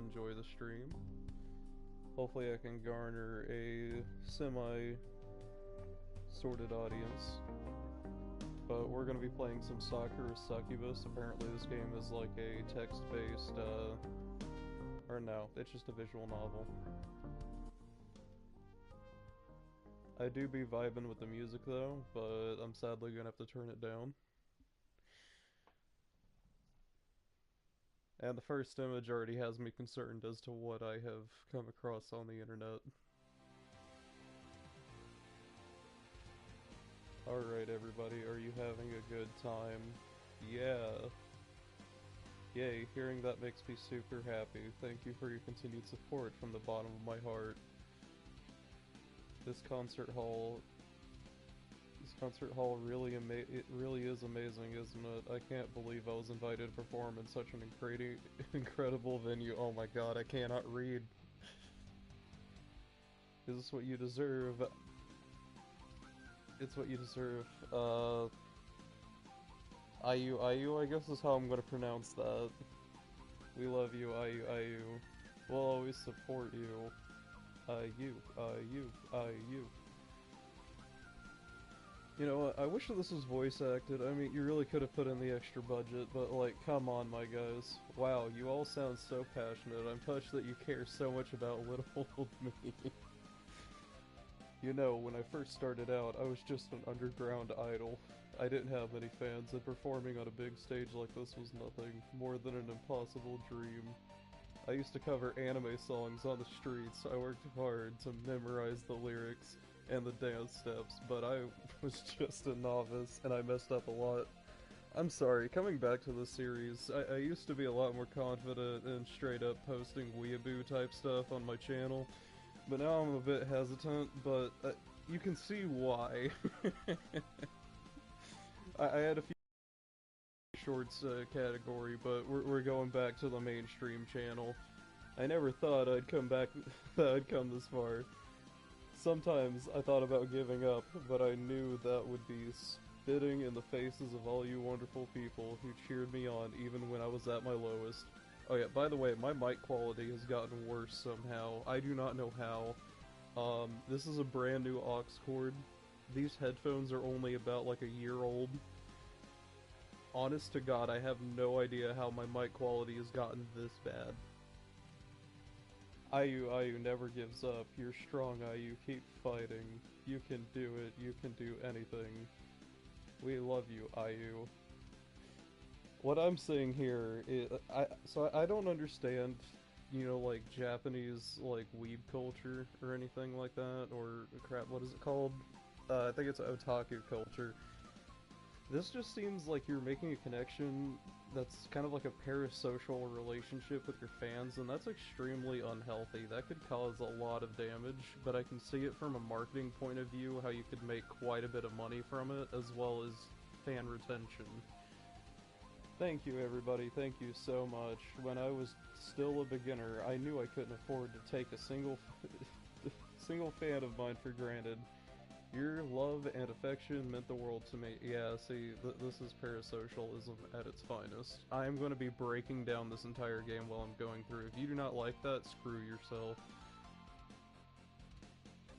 enjoy the stream. Hopefully I can garner a semi-sorted audience. But we're gonna be playing some Sakura Succubus. Apparently this game is like a text-based, or no, it's just a visual novel. I do be vibing with the music though, but I'm sadly gonna have to turn it down. And the first image already has me concerned as to what I have come across on the internet. Alright everybody, are you having a good time? Yeah. Yay, hearing that makes me super happy. Thank you for your continued support from the bottom of my heart. This concert hall really is amazing, isn't it? I can't believe I was invited to perform in such an incredible venue. Oh my god, I cannot read. Is this what you deserve? It's what you deserve. IU, I guess is how I'm gonna pronounce that. We love you, IU. We'll always support you. IU. You know what, I wish that this was voice acted. I mean, you really could have put in the extra budget, but like, come on my guys. Wow, you all sound so passionate. I'm touched that you care so much about little old me. You know, when I first started out, I was just an underground idol. I didn't have any fans, and performing on a big stage like this was nothing more than an impossible dream. I used to cover anime songs on the streets. I worked hard to memorize the lyrics and the dance steps, but I was just a novice, and I messed up a lot. I'm sorry, coming back to the series, I used to be a lot more confident in straight up posting weeaboo type stuff on my channel, but now I'm a bit hesitant, but you can see why. I had a few shorts category, but we're going back to the mainstream channel. I never thought I'd come back, that I'd come this far. Sometimes I thought about giving up, but I knew that would be spitting in the faces of all you wonderful people who cheered me on even when I was at my lowest. Oh yeah, by the way, my mic quality has gotten worse somehow. I do not know how. This is a brand new aux cord. These headphones are only about like a year old. Honest to God, I have no idea how my mic quality has gotten this bad. IU never gives up. You're strong, IU. Keep fighting. You can do it. You can do anything. We love you, IU. What I'm saying here is, I don't understand, you know, like, Japanese, like, weeb culture or anything like that, or, crap, what is it called? I think it's otaku culture. This just seems like you're making a connection that's kind of like a parasocial relationship with your fans, and that's extremely unhealthy. That could cause a lot of damage, but I can see it from a marketing point of view, how you could make quite a bit of money from it, as well as fan retention. Thank you everybody, thank you so much. When I was still a beginner, I knew I couldn't afford to take a single fan of mine for granted. Your love and affection meant the world to me. Yeah, see, this is parasocialism at its finest. I am going to be breaking down this entire game while I'm going through. If you do not like that, screw yourself.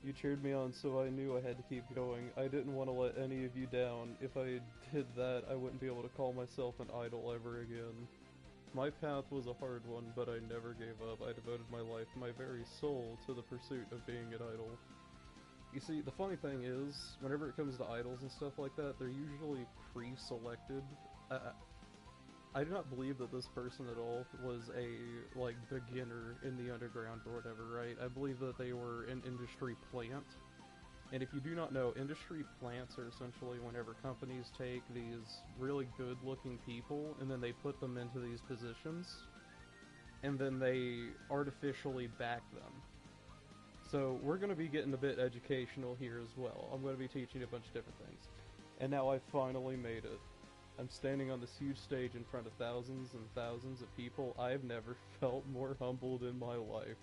You cheered me on, so I knew I had to keep going. I didn't want to let any of you down. If I did that, I wouldn't be able to call myself an idol ever again. My path was a hard one, but I never gave up. I devoted my life, my very soul, to the pursuit of being an idol. You see, the funny thing is, whenever it comes to idols and stuff like that, they're usually pre-selected. I do not believe that this person at all was a, like, beginner in the underground or whatever, right? I believe that they were an industry plant. And if you do not know, industry plants are essentially whenever companies take these really good-looking people and then they put them into these positions, and then they artificially back them. So we're going to be getting a bit educational here as well. I'm going to be teaching a bunch of different things. And now I finally made it. I'm standing on this huge stage in front of thousands and thousands of people. I've never felt more humbled in my life.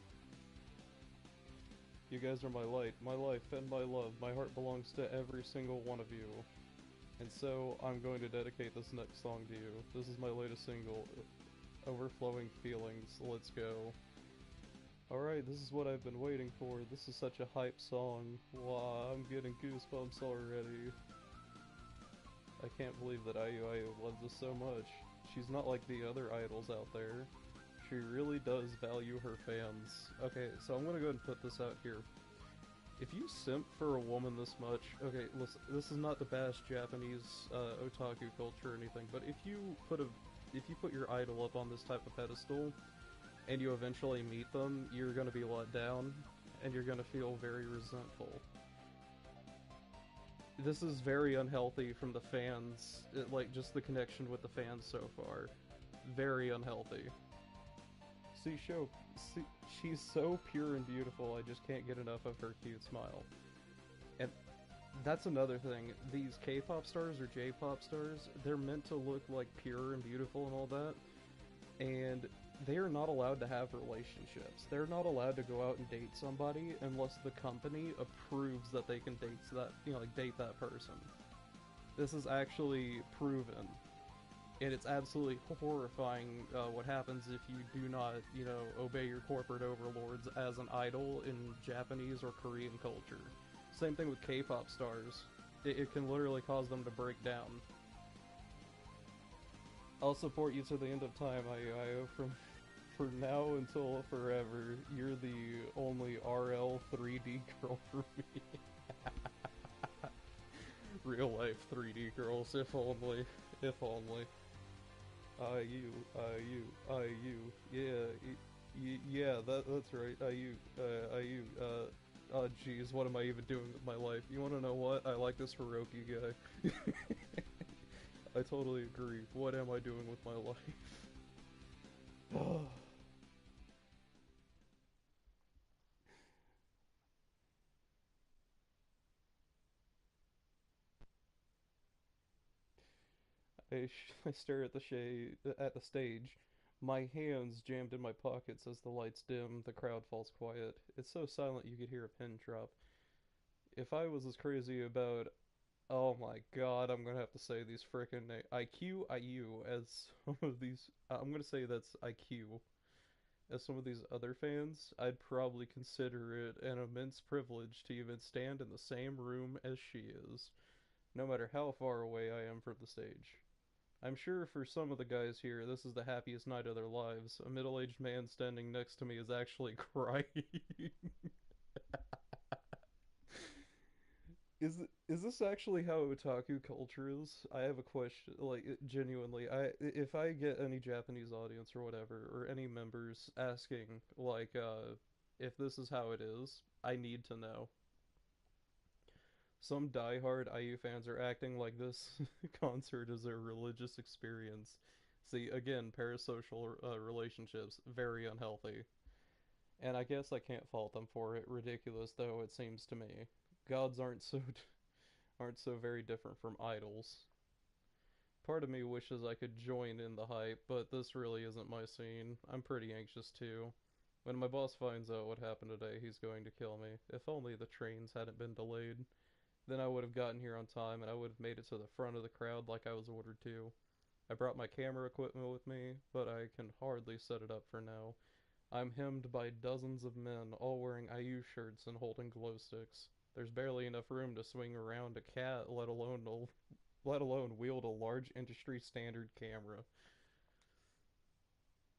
You guys are my light, my life, and my love. My heart belongs to every single one of you. And so I'm going to dedicate this next song to you. This is my latest single, Overflowing Feelings. Let's go. Alright, this is what I've been waiting for. This is such a hype song. Wow, I'm getting goosebumps already. I can't believe that IU loves this so much. She's not like the other idols out there. She really does value her fans. Okay, so I'm gonna go ahead and put this out here. If you simp for a woman this much, okay, listen, this is not to bash Japanese otaku culture or anything, but if you put your idol up on this type of pedestal, and you eventually meet them, you're gonna be let down, and you're gonna feel very resentful. This is very unhealthy from the fans, like, just the connection with the fans so far. Very unhealthy. See, she's so pure and beautiful, I just can't get enough of her cute smile. And that's another thing, these K-pop stars or J-pop stars, they're meant to look, like, pure and beautiful and all that, and they are not allowed to have relationships. They're not allowed to go out and date somebody unless the company approves that they can date that, like date that person. This is actually proven, and it's absolutely horrifying what happens if you do not, obey your corporate overlords as an idol in Japanese or Korean culture. Same thing with K-pop stars. It can literally cause them to break down. I'll support you to the end of time, IO, from now until forever. You're the only RL 3D girl for me. Real life 3D girls, if only. If only. IU, yeah, that's right, IU, oh jeez, what am I even doing with my life? You wanna know what? I like this Hiroki guy. I totally agree. What am I doing with my life? I stare at the stage, my hands jammed in my pockets as the lights dim, the crowd falls quiet. It's so silent you could hear a pin drop. If I was as crazy about, oh my god, I'm gonna have to say these frickin' IU as some of these, I'm gonna say that's IQ, as some of these other fans, I'd probably consider it an immense privilege to even stand in the same room as she is, no matter how far away I am from the stage. I'm sure for some of the guys here, this is the happiest night of their lives. A middle-aged man standing next to me is actually crying. Is this actually how otaku culture is? I have a question, like genuinely. If I get any Japanese audience or whatever, or any members asking like if this is how it is, I need to know. Some diehard IU fans are acting like this concert is a religious experience. See, again, parasocial relationships, very unhealthy. And I guess I can't fault them for it, ridiculous though it seems to me. Gods aren't so very different from idols. Part of me wishes I could join in the hype, but this really isn't my scene. I'm pretty anxious too. When my boss finds out what happened today, he's going to kill me. If only the trains hadn't been delayed. Then I would have gotten here on time and I would have made it to the front of the crowd like I was ordered to. I brought my camera equipment with me, but I can hardly set it up for now. I'm hemmed by dozens of men, all wearing IU shirts and holding glow sticks. There's barely enough room to swing around a cat, let alone wield a large industry standard camera.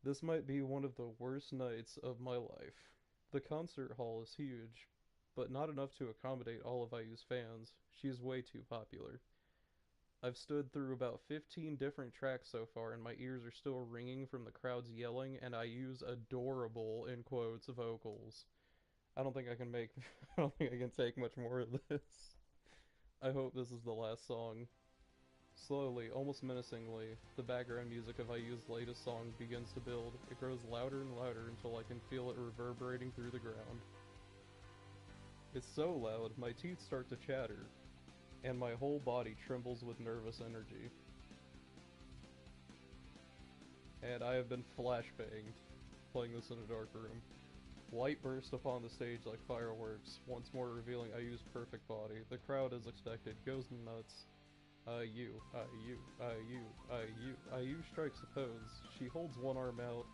This might be one of the worst nights of my life. The concert hall is huge, but not enough to accommodate all of IU's fans. She's way too popular. I've stood through about 15 different tracks so far, and my ears are still ringing from the crowds yelling and IU's adorable, in quotes, vocals. I don't think I can make, I don't think I can take much more of this. I hope this is the last song. Slowly, almost menacingly, the background music of IU's latest song begins to build. It grows louder and louder until I can feel it reverberating through the ground. It's so loud, my teeth start to chatter, and my whole body trembles with nervous energy. And I have been flashbanged, playing this in a dark room. Light burst upon the stage like fireworks, once more revealing IU's perfect body. The crowd, as expected, goes nuts. IU strikes a pose. She holds one arm out,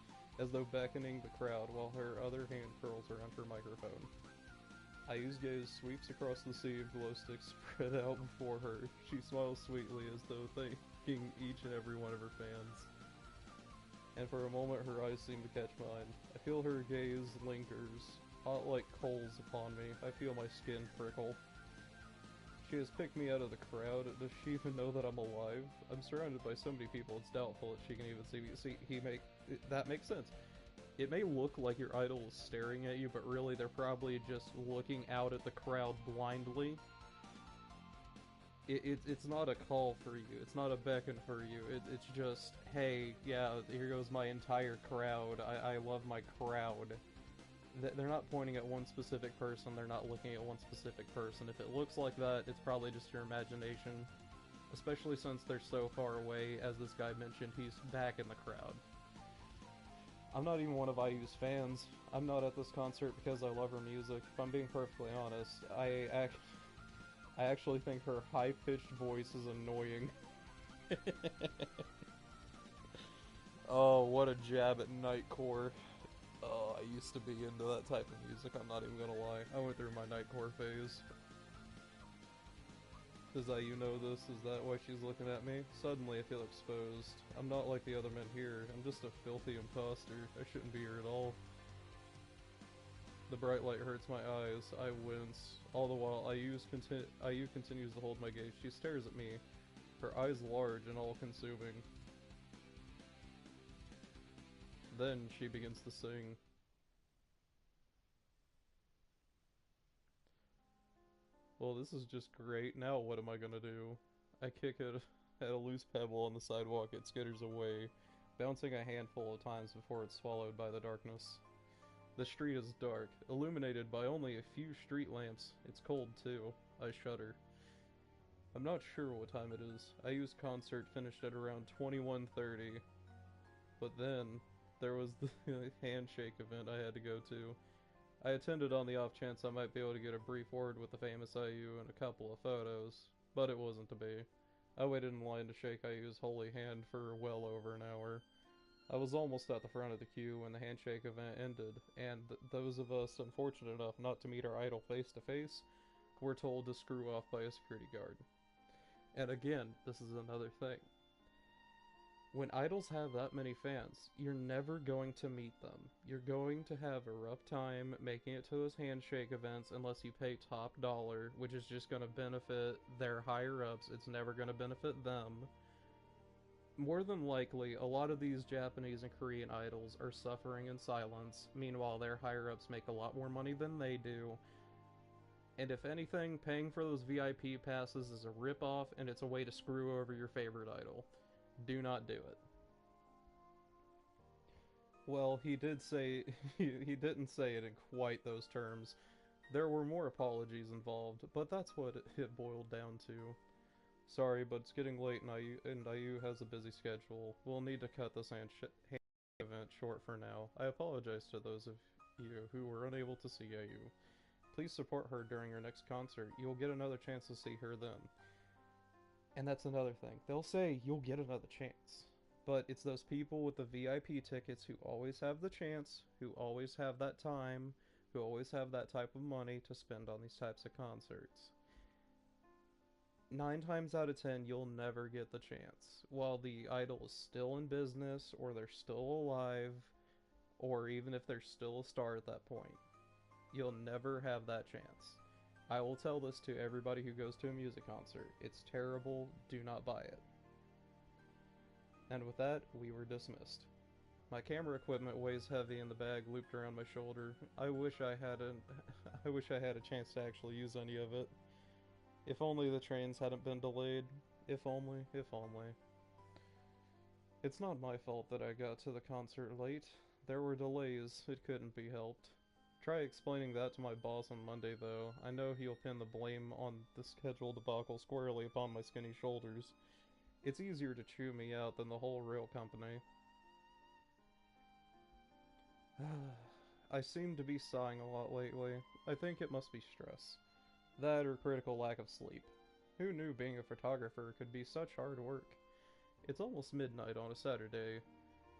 as though beckoning the crowd while her other hand curls around her microphone. Ayu's gaze sweeps across the sea of glow sticks spread out before her. She smiles sweetly as though thanking each and every one of her fans. And for a moment her eyes seem to catch mine. I feel her gaze lingers, hot like coals upon me. I feel my skin prickle. She has picked me out of the crowd. Does she even know that I'm alive? I'm surrounded by so many people, it's doubtful that she can even see me. That makes sense. It may look like your idol is staring at you, but really they're probably just looking out at the crowd blindly. It's not a call for you. It's not a beckon for you. It's just, hey, yeah, here goes my entire crowd. I love my crowd. They're not pointing at one specific person. They're not looking at one specific person. If it looks like that, it's probably just your imagination. Especially since they're so far away. As this guy mentioned, he's back in the crowd. I'm not even one of IU's fans. I'm not at this concert because I love her music. If I'm being perfectly honest, I actually think her high-pitched voice is annoying. Oh, what a jab at Nightcore. Oh, I used to be into that type of music, I'm not even gonna lie. I went through my Nightcore phase. Does IU know this? Is that why she's looking at me? Suddenly I feel exposed. I'm not like the other men here. I'm just a filthy imposter. I shouldn't be here at all. The bright light hurts my eyes. I wince. All the while, IU continues to hold my gaze. She stares at me, her eyes large and all-consuming. Then she begins to sing. Well, this is just great. Now what am I gonna do? I kick it at a loose pebble on the sidewalk. It skitters away, bouncing a handful of times before it's swallowed by the darkness. The street is dark, illuminated by only a few street lamps. It's cold, too. I shudder. I'm not sure what time it is. IU's concert finished at around 21:30. But then, there was the handshake event I had to go to. I attended on the off chance I might be able to get a brief word with the famous IU and a couple of photos, but it wasn't to be. I waited in line to shake IU's holy hand for well over an hour. I was almost at the front of the queue when the handshake event ended, and those of us unfortunate enough not to meet our idol face to face were told to screw off by a security guard. And again, this is another thing. When idols have that many fans, you're never going to meet them. You're going to have a rough time making it to those handshake events unless you pay top dollar, which is just going to benefit their higher ups. It's never going to benefit them. More than likely, a lot of these Japanese and Korean idols are suffering in silence. Meanwhile, their higher ups make a lot more money than they do. And if anything, paying for those VIP passes is a ripoff, and it's a way to screw over your favorite idol. Do not do it. Well, he did say he didn't say it in quite those terms. There were more apologies involved, but that's what it boiled down to. Sorry, but it's getting late and IU has a busy schedule. We'll need to cut this hand event short for now. I apologize to those of you who were unable to see IU. Please support her during her next concert. You'll get another chance to see her then. And that's another thing. They'll say you'll get another chance. But it's those people with the VIP tickets who always have the chance, who always have that time, who always have that type of money to spend on these types of concerts. 9 times out of 10, you'll never get the chance. While the idol is still in business, or they're still alive, or even if they're still a star at that point, you'll never have that chance. I will tell this to everybody who goes to a music concert. It's terrible. Do not buy it. And with that, we were dismissed. My camera equipment weighs heavy in the bag looped around my shoulder. I wish I had a chance to actually use any of it. If only the trains hadn't been delayed. If only, if only. It's not my fault that I got to the concert late. There were delays. It couldn't be helped. Try explaining that to my boss on Monday, though. I know he'll pin the blame on the schedule debacle squarely upon my skinny shoulders. It's easier to chew me out than the whole rail company. I seem to be sighing a lot lately. I think it must be stress. That or critical lack of sleep. Who knew being a photographer could be such hard work? It's almost midnight on a Saturday.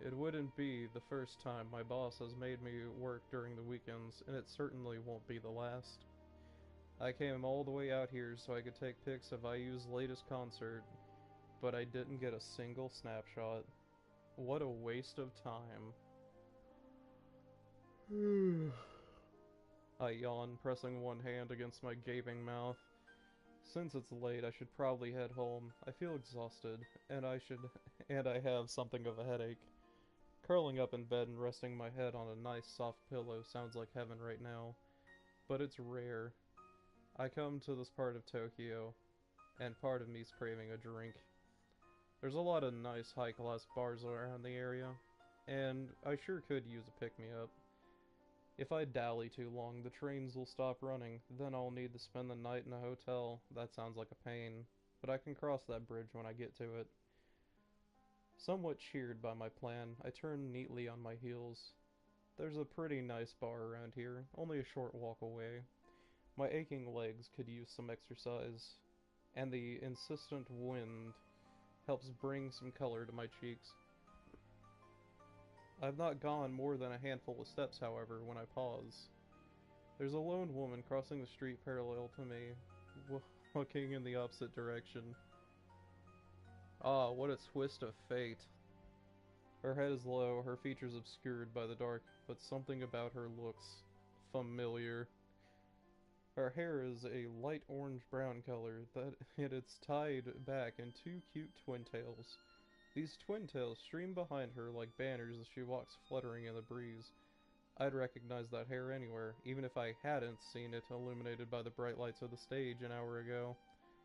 It wouldn't be the first time my boss has made me work during the weekends, and it certainly won't be the last. I came all the way out here so I could take pics of IU's latest concert, but I didn't get a single snapshot. What a waste of time. I yawn, pressing one hand against my gaping mouth. Since it's late, I should probably head home. I feel exhausted, and I have something of a headache. Curling up in bed and resting my head on a nice soft pillow sounds like heaven right now, but it's rare. I come to this part of Tokyo, and part of me's craving a drink. There's a lot of nice high-class bars around the area, and I sure could use a pick-me-up. If I dally too long, the trains will stop running, then I'll need to spend the night in a hotel. That sounds like a pain, but I can cross that bridge when I get to it. Somewhat cheered by my plan, I turn neatly on my heels. There's a pretty nice bar around here, only a short walk away. My aching legs could use some exercise, and the insistent wind helps bring some color to my cheeks. I've not gone more than a handful of steps, however, when I pause. There's a lone woman crossing the street parallel to me, looking in the opposite direction. Ah, what a twist of fate. Her head is low, her features obscured by the dark, but something about her looks familiar. Her hair is a light orange-brown color, and it's tied back in two cute twin tails. These twin tails stream behind her like banners as she walks fluttering in the breeze. I'd recognize that hair anywhere, even if I hadn't seen it illuminated by the bright lights of the stage an hour ago.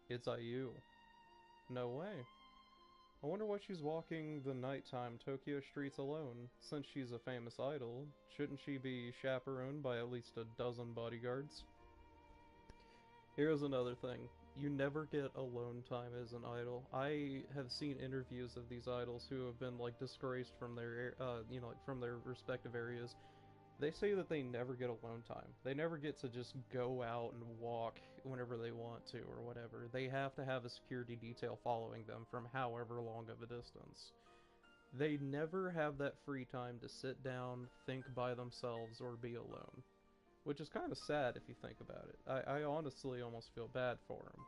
It's IU. No way. I wonder why she's walking the nighttime Tokyo streets alone. Since she's a famous idol, shouldn't she be chaperoned by at least a dozen bodyguards? Here's another thing. You never get alone time as an idol. I have seen interviews of these idols who have been like disgraced from their, like from their respective areas. They say that they never get alone time. They never get to just go out and walk whenever they want to or whatever. They have to have a security detail following them from however long of a distance. They never have that free time to sit down, think by themselves, or be alone. Which is kind of sad if you think about it. I honestly almost feel bad for them.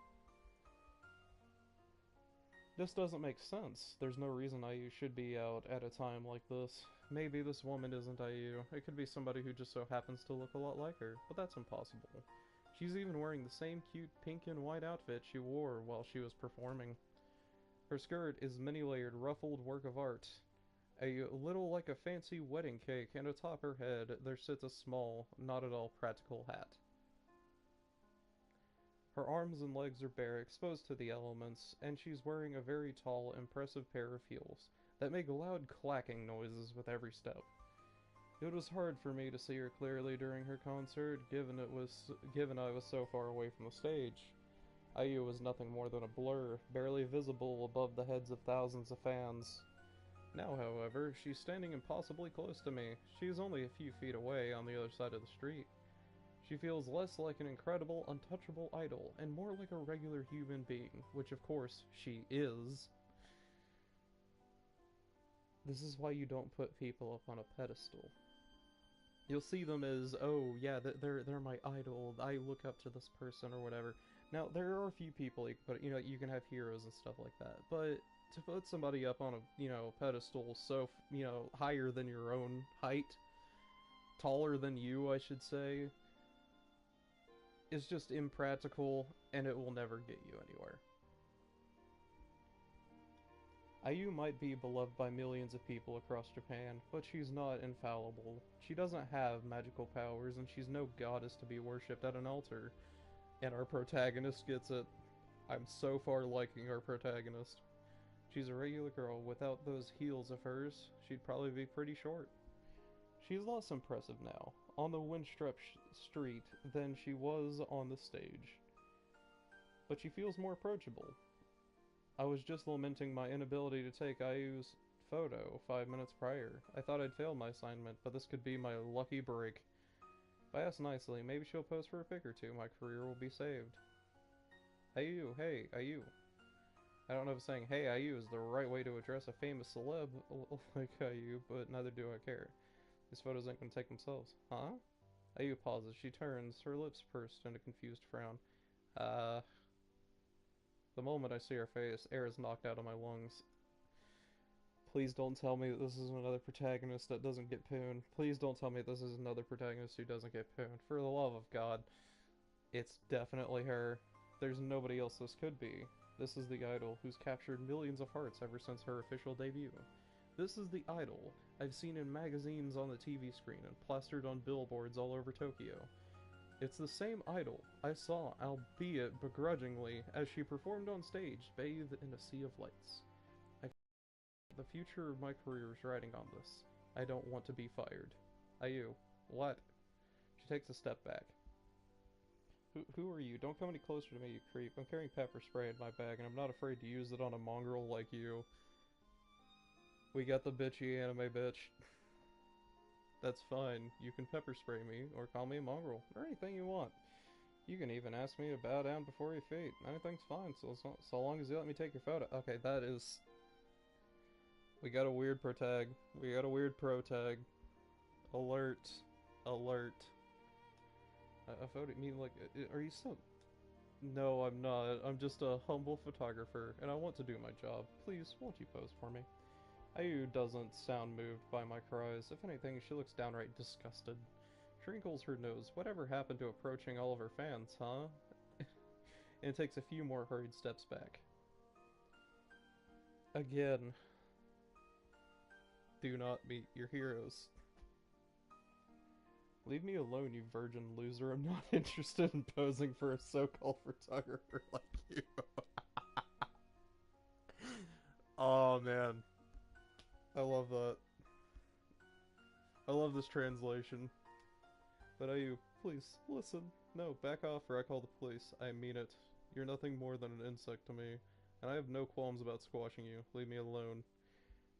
This doesn't make sense. There's no reason IU should be out at a time like this. Maybe this woman isn't IU. It could be somebody who just so happens to look a lot like her, but that's impossible. She's even wearing the same cute pink and white outfit she wore while she was performing. Her skirt is many-layered ruffled work of art. A little like a fancy wedding cake, and atop her head there sits a small, not at all practical hat. Her arms and legs are bare, exposed to the elements, and she's wearing a very tall, impressive pair of heels that make loud clacking noises with every step. It was hard for me to see her clearly during her concert, given I was so far away from the stage. IU was nothing more than a blur, barely visible above the heads of thousands of fans. Now, however, she's standing impossibly close to me. She is only a few feet away on the other side of the street. She feels less like an incredible, untouchable idol, and more like a regular human being, which of course, she is. This is why you don't put people up on a pedestal. You'll see them as, oh yeah, they're my idol, I look up to this person or whatever. Now, there are a few people you can put, you can have heroes and stuff like that, but to put somebody up on a, pedestal so, higher than your own height, taller than you, I should say, is just impractical, and it will never get you anywhere. IU might be beloved by millions of people across Japan, but she's not infallible. She doesn't have magical powers, and she's no goddess to be worshipped at an altar. And our protagonist gets it. I'm so far liking our protagonist. She's a regular girl. Without those heels of hers, she'd probably be pretty short. She's less impressive now, on the windstrept street, than she was on the stage. But she feels more approachable. I was just lamenting my inability to take IU's photo 5 minutes prior. I thought I'd failed my assignment, but this could be my lucky break. If I ask nicely, maybe she'll pose for a pic or two. My career will be saved. IU, hey, IU. I don't know if saying "Hey IU" is the right way to address a famous celeb like IU, but neither do I care. These photos ain't gonna take themselves. Huh? IU pauses. She turns, her lips pursed in a confused frown. Uh, the moment I see her face, air is knocked out of my lungs. Please don't tell me that this is another protagonist that doesn't get pooned. Please don't tell me this is another protagonist who doesn't get pooned. For the love of God, it's definitely her. There's nobody else this could be. This is the idol who's captured millions of hearts ever since her official debut. This is the idol I've seen in magazines on the TV screen and plastered on billboards all over Tokyo. It's the same idol I saw, albeit begrudgingly, as she performed on stage, bathed in a sea of lights. The future of my career is riding on this. I don't want to be fired. IU. What? She takes a step back. Who are you? Don't come any closer to me, you creep. I'm carrying pepper spray in my bag, and I'm not afraid to use it on a mongrel like you. We got the bitchy anime bitch. That's fine. You can pepper spray me, or call me a mongrel, or anything you want. You can even ask me to bow down before your feet. Anything's fine, so long as you let me take your photo. Okay, that is... We got a weird protag. We got a weird protag. Alert. Alert. I voted me like... Are you so... No, I'm not. I'm just a humble photographer, and I want to do my job. Please, won't you pose for me? Ayu doesn't sound moved by my cries. If anything, she looks downright disgusted. She wrinkles her nose. Whatever happened to approaching all of her fans, huh? And takes a few more hurried steps back. Again. Do not meet your heroes. Leave me alone, you virgin loser. I'm not interested in posing for a so-called photographer like you. Oh, man. I love that. I love this translation. But you, please, listen. No, back off or I call the police. I mean it. You're nothing more than an insect to me. And I have no qualms about squashing you. Leave me alone.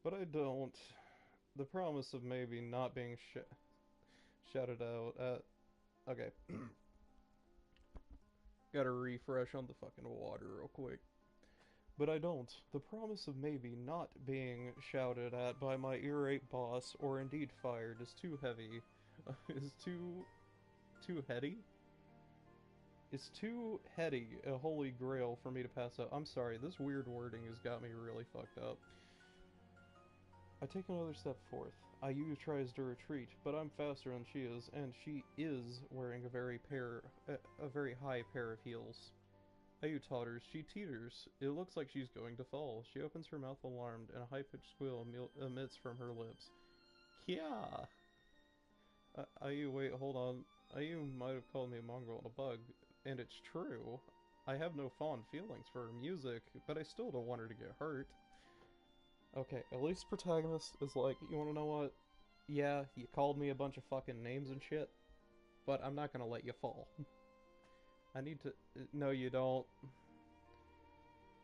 But I don't. The promise of maybe not being shouted out at... Okay. Gotta refresh on the fucking water real quick. But I don't. The promise of maybe not being shouted at by my irate boss, or indeed fired, is too heavy. Is too heady? It's too heady a holy grail for me to pass up. I'm sorry, this weird wording has got me really fucked up. I take another step forth. IU tries to retreat, but I'm faster than she is, and she is wearing a very high pair of heels. IU totters. She teeters. It looks like she's going to fall. She opens her mouth alarmed, and a high-pitched squeal emits from her lips. Kya! IU, wait, hold on. IU might have called me a mongrel and a bug, and it's true. I have no fond feelings for her music, but I still don't want her to get hurt. Okay, at least protagonist is like, you wanna know what? Yeah, you called me a bunch of fucking names and shit, but I'm not gonna let you fall. I need to... No, you don't.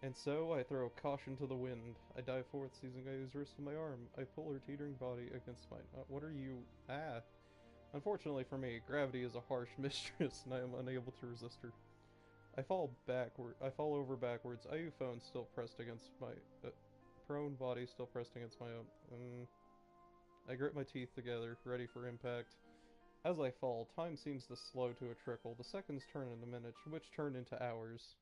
And so, I throw caution to the wind. I dive forth, seizing Ayu's wrist with my arm. I pull her teetering body against mine. What are you... Ah. Unfortunately for me, gravity is a harsh mistress, and I am unable to resist her. I fall over backwards, Ayu phone still pressed against my... prone body still pressed against my own. I grit my teeth together, ready for impact. As I fall, time seems to slow to a trickle. The seconds turn into minutes, which turn into hours.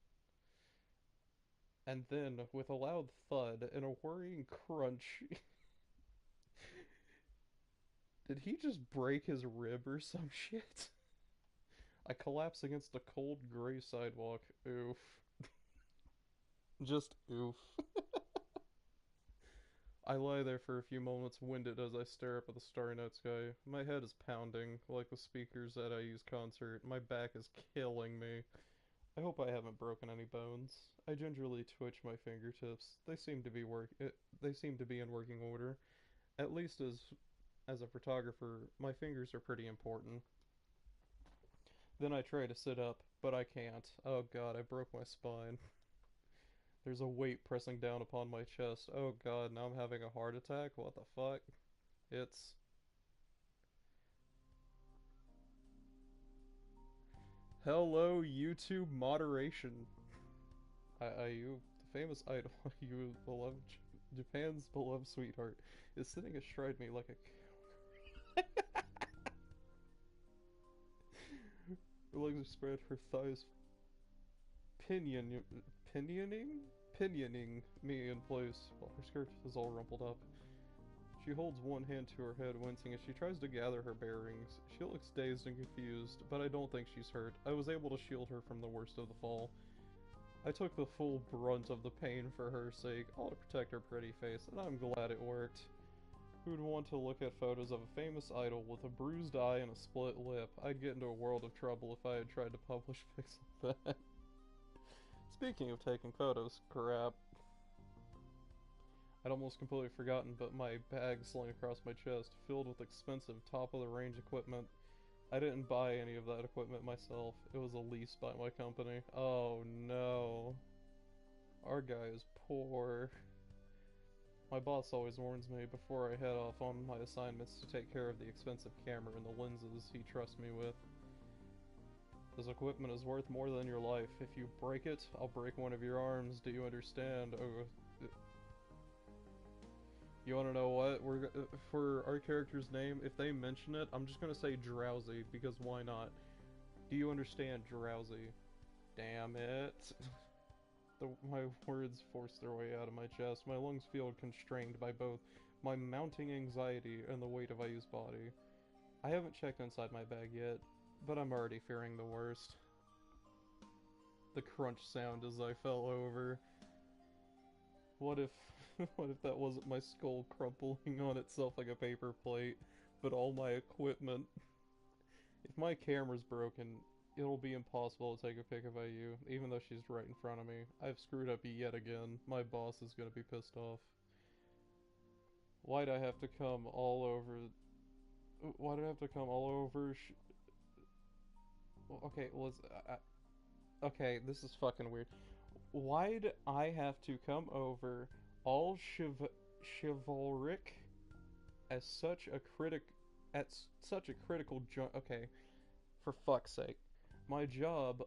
And then, with a loud thud and a worrying crunch... Did he just break his rib or some shit? I collapse against a cold gray sidewalk. Oof. Just oof. I lie there for a few moments, winded as I stare up at the starry night sky. My head is pounding, like the speakers at IU's concert. My back is killing me. I hope I haven't broken any bones. I gingerly twitch my fingertips. They seem to be in working order. At least as a photographer, my fingers are pretty important. Then I try to sit up, but I can't. Oh god, I broke my spine. There's a weight pressing down upon my chest. Oh god, now I'm having a heart attack? What the fuck? It's... Hello, YouTube moderation. You, famous idol, you beloved, Japan's beloved sweetheart, is sitting astride me like a her legs are spread, her thighs pinioning me in place, while her skirt is all rumpled up. She holds one hand to her head, wincing as she tries to gather her bearings. She looks dazed and confused, but I don't think she's hurt. I was able to shield her from the worst of the fall. I took the full brunt of the pain for her sake, all to protect her pretty face, and I'm glad it worked. Who'd want to look at photos of a famous idol with a bruised eye and a split lip? I'd get into a world of trouble if I had tried to publish pics like that. Speaking of taking photos, crap. I'd almost completely forgotten, but my bag slung across my chest, filled with expensive top-of-the-range equipment. I didn't buy any of that equipment myself. It was a lease by my company. Oh no. Our guy is poor. My boss always warns me before I head off on my assignments to take care of the expensive camera and the lenses he trusts me with. This equipment is worth more than your life. If you break it, I'll break one of your arms. Do you understand? Oh, you wanna know what? For our character's name, if they mention it, I'm just gonna say Drowzee, because why not? Do you understand, Drowzee? Damn it. My words force their way out of my chest. My lungs feel constrained by both my mounting anxiety and the weight of Ayu's body. I haven't checked inside my bag yet, but I'm already fearing the worst. The crunch sound as I fell over. What if that wasn't my skull crumpling on itself like a paper plate, but all my equipment? If my camera's broken, it'll be impossible to take a pic of IU, even though she's right in front of me. I've screwed up yet again. My boss is gonna be pissed off. Why'd I have to come all over... Why did I have to come all over... Okay, okay, this is fucking weird. Why'd I have to come over all chivalric as such a critical okay, for fuck's sake. My job's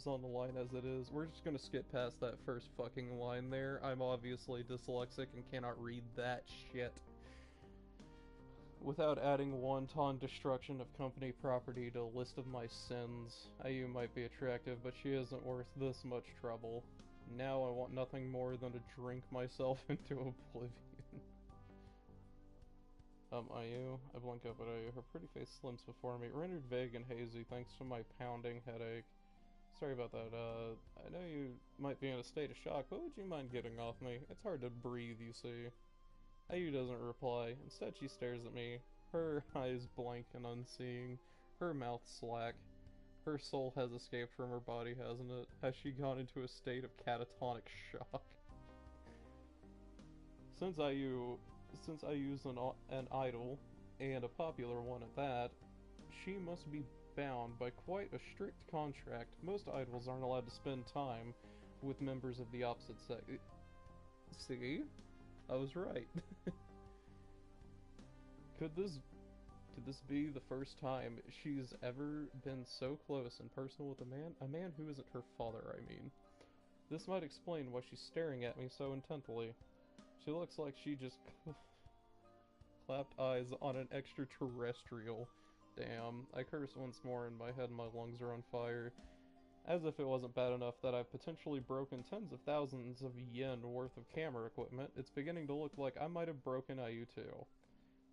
on the line as it is. We're just gonna skip past that first fucking line there. I'm obviously dyslexic and cannot read that shit. Without adding wanton destruction of company property to a list of my sins, IU might be attractive, but she isn't worth this much trouble. Now I want nothing more than to drink myself into oblivion. IU, I blink up at IU. Her pretty face slims before me, rendered vague and hazy thanks to my pounding headache. Sorry about that, I know you might be in a state of shock, but would you mind getting off me? It's hard to breathe, you see. IU doesn't reply. Instead, she stares at me, her eyes blank and unseeing, her mouth slack. Her soul has escaped from her body, hasn't it? Has she gone into a state of catatonic shock? Since IU's an idol, and a popular one at that, she must be bound by quite a strict contract. Most idols aren't allowed to spend time with members of the opposite sex. See? I was right. Could this be the first time she's ever been so close and personal with a man who isn't her father, I mean. This might explain why she's staring at me so intently. She looks like she just clapped eyes on an extraterrestrial. Damn, I curse once more and my head and my lungs are on fire. As if it wasn't bad enough that I've potentially broken tens of thousands of yen worth of camera equipment, it's beginning to look like I might have broken IU too.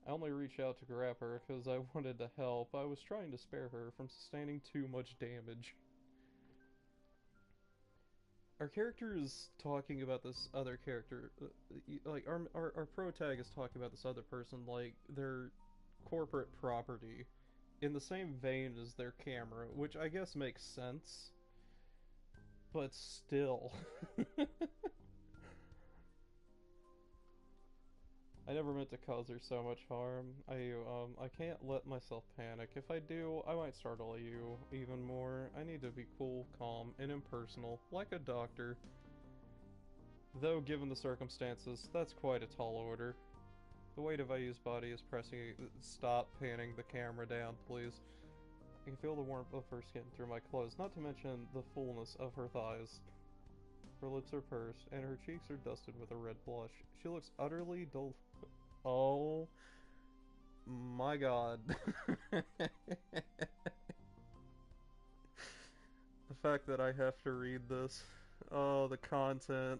I only reached out to grab her because I wanted to help. I was trying to spare her from sustaining too much damage. Our character is talking about this other character, like our pro-tag is talking about this other person like their corporate property in the same vein as their camera, which I guess makes sense. But still. I never meant to cause her so much harm. I can't let myself panic. If I do, I might startle you even more. I need to be cool, calm, and impersonal, like a doctor. Though, given the circumstances, that's quite a tall order. The weight of IU's body is pressing. Stop panning the camera down, please. I can feel the warmth of her skin through my clothes, not to mention the fullness of her thighs. Her lips are pursed, and her cheeks are dusted with a red blush. She looks utterly Oh my god. The fact that I have to read this. Oh, the content.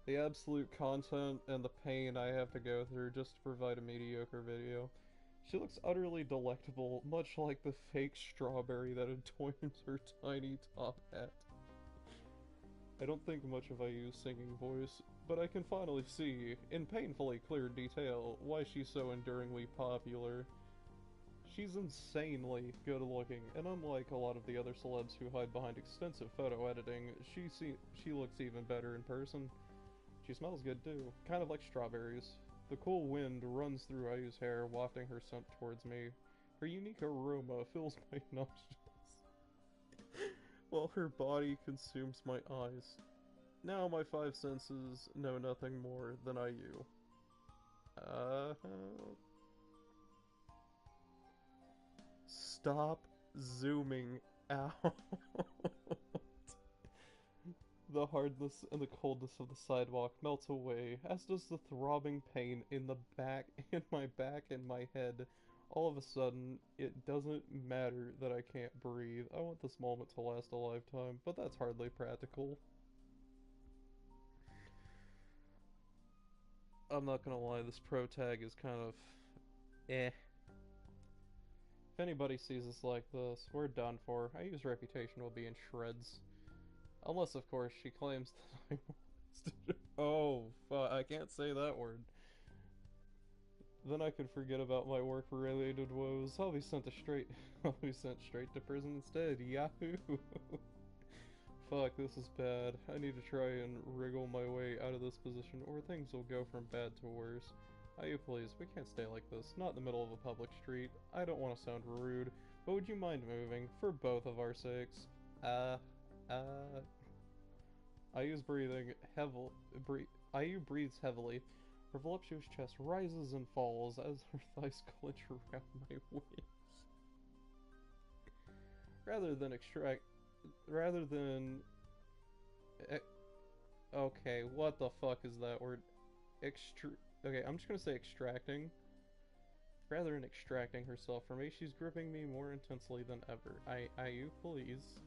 The absolute content and the pain I have to go through just to provide a mediocre video. She looks utterly delectable, much like the fake strawberry that adorns her tiny top hat. I don't think much of IU's singing voice, but I can finally see, in painfully clear detail, why she's so enduringly popular. She's insanely good looking, and unlike a lot of the other celebs who hide behind extensive photo editing, she looks even better in person. She smells good too, kind of like strawberries. The cool wind runs through IU's hair, wafting her scent towards me. Her unique aroma fills my nostrils, while her body consumes my eyes. Now my five senses know nothing more than IU. Stop zooming out. The hardness and the coldness of the sidewalk melts away, as does the throbbing pain in my back and my head. All of a sudden, it doesn't matter that I can't breathe. I want this moment to last a lifetime, but that's hardly practical. I'm not gonna lie, this pro tag is kind of eh. If anybody sees us like this, we're done for. IU's reputation will be in shreds. Unless, of course, she claims that I molested her. Oh, fuck, I can't say that word. Then I could forget about my work-related woes. I'll be sent straight to prison instead. Yahoo! Fuck, this is bad. I need to try and wriggle my way out of this position, or things will go from bad to worse. IU, please, we can't stay like this. Not in the middle of a public street. I don't want to sound rude, but would you mind moving? For both of our sakes. IU's breathing heavily. IU breathes heavily. Her voluptuous chest rises and falls as her thighs clench around my waist. Rather than okay, what the fuck is that word? Okay, I'm just gonna say extracting. Rather than extracting herself from me, she's gripping me more intensely than ever. IU, please.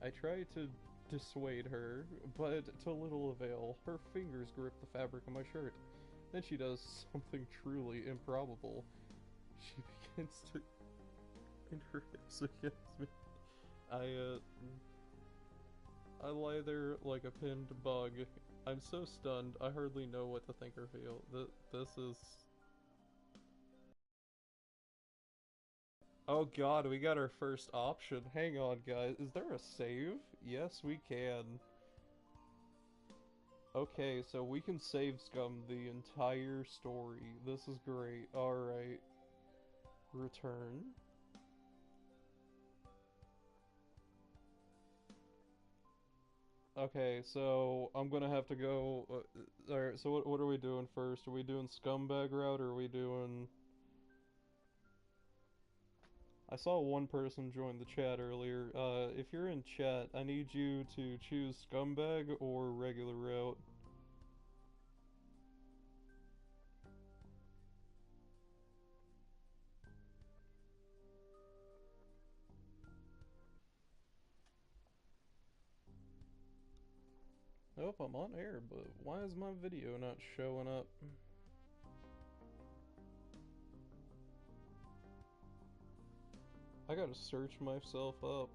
I try to dissuade her, but to little avail. Her fingers grip the fabric of my shirt. Then she does something truly improbable. She begins to pin her hips against me. I lie there like a pinned bug. I'm so stunned, I hardly know what to think or feel. This is... Oh god, we got our first option. Hang on, guys. Is there a save? Yes, we can. Okay, so we can save scum the entire story. This is great. Alright. Return. Okay, so I'm gonna have to go... Alright, so what are we doing first? Are we doing scumbag route, or are we doing... I saw one person join the chat earlier. If you're in chat, I need you to choose scumbag or regular route. Oh, I'm on air, but why is my video not showing up? I gotta search myself up.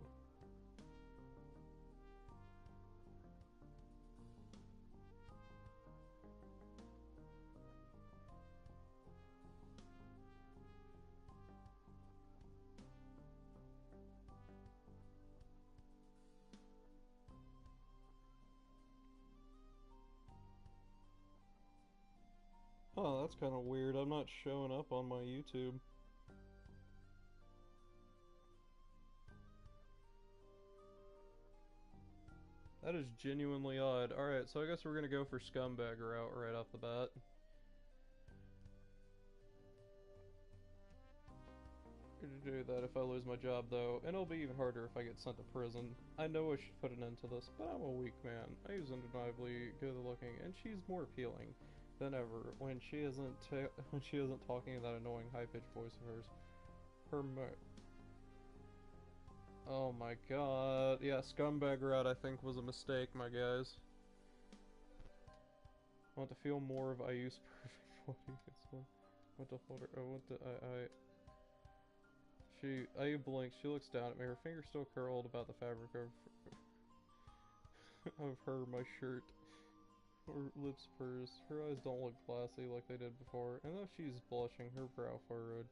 Oh, that's kind of weird. I'm not showing up on my YouTube. That is genuinely odd. Alright, so I guess we're gonna go for scumbag route right off the bat. to do that if I lose my job, though, and it'll be even harder if I get sent to prison. I know I should put an end to this, but I'm a weak man. Ayu's undeniably good-looking, and she's more appealing than ever when she isn't talking in that annoying high-pitched voice of hers. Oh my god. Yeah, scumbag route I think was a mistake, my guys. I want to feel more of Ayu's perfect body. I want to hold her. I want to. Ayu blinks. She looks down at me. Her fingers still curled about the fabric of my shirt. Her lips pursed. Her eyes don't look glassy like they did before. And though she's blushing, her brow furrowed.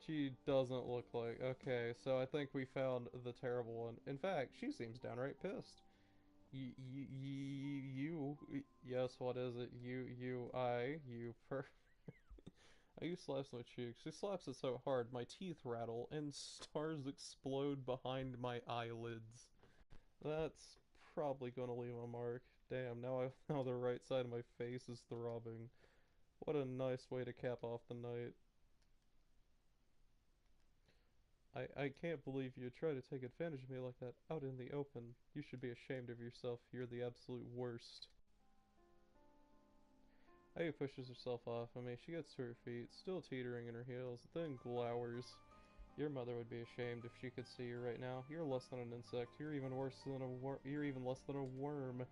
She doesn't look like... Okay, so I think we found the terrible one. In fact, she seems downright pissed. Yes, what is it? Ayu slaps my cheek. She slaps it so hard, my teeth rattle, and stars explode behind my eyelids. That's probably gonna leave a mark. Damn, now the right side of my face is throbbing. What a nice way to cap off the night. I can't believe you try to take advantage of me like that out in the open. You should be ashamed of yourself. You're the absolute worst. Aya pushes herself off of me. She gets to her feet, still teetering in her heels, then glowers. Your mother would be ashamed if she could see you right now. You're less than an insect. You're even worse than you're even less than a worm.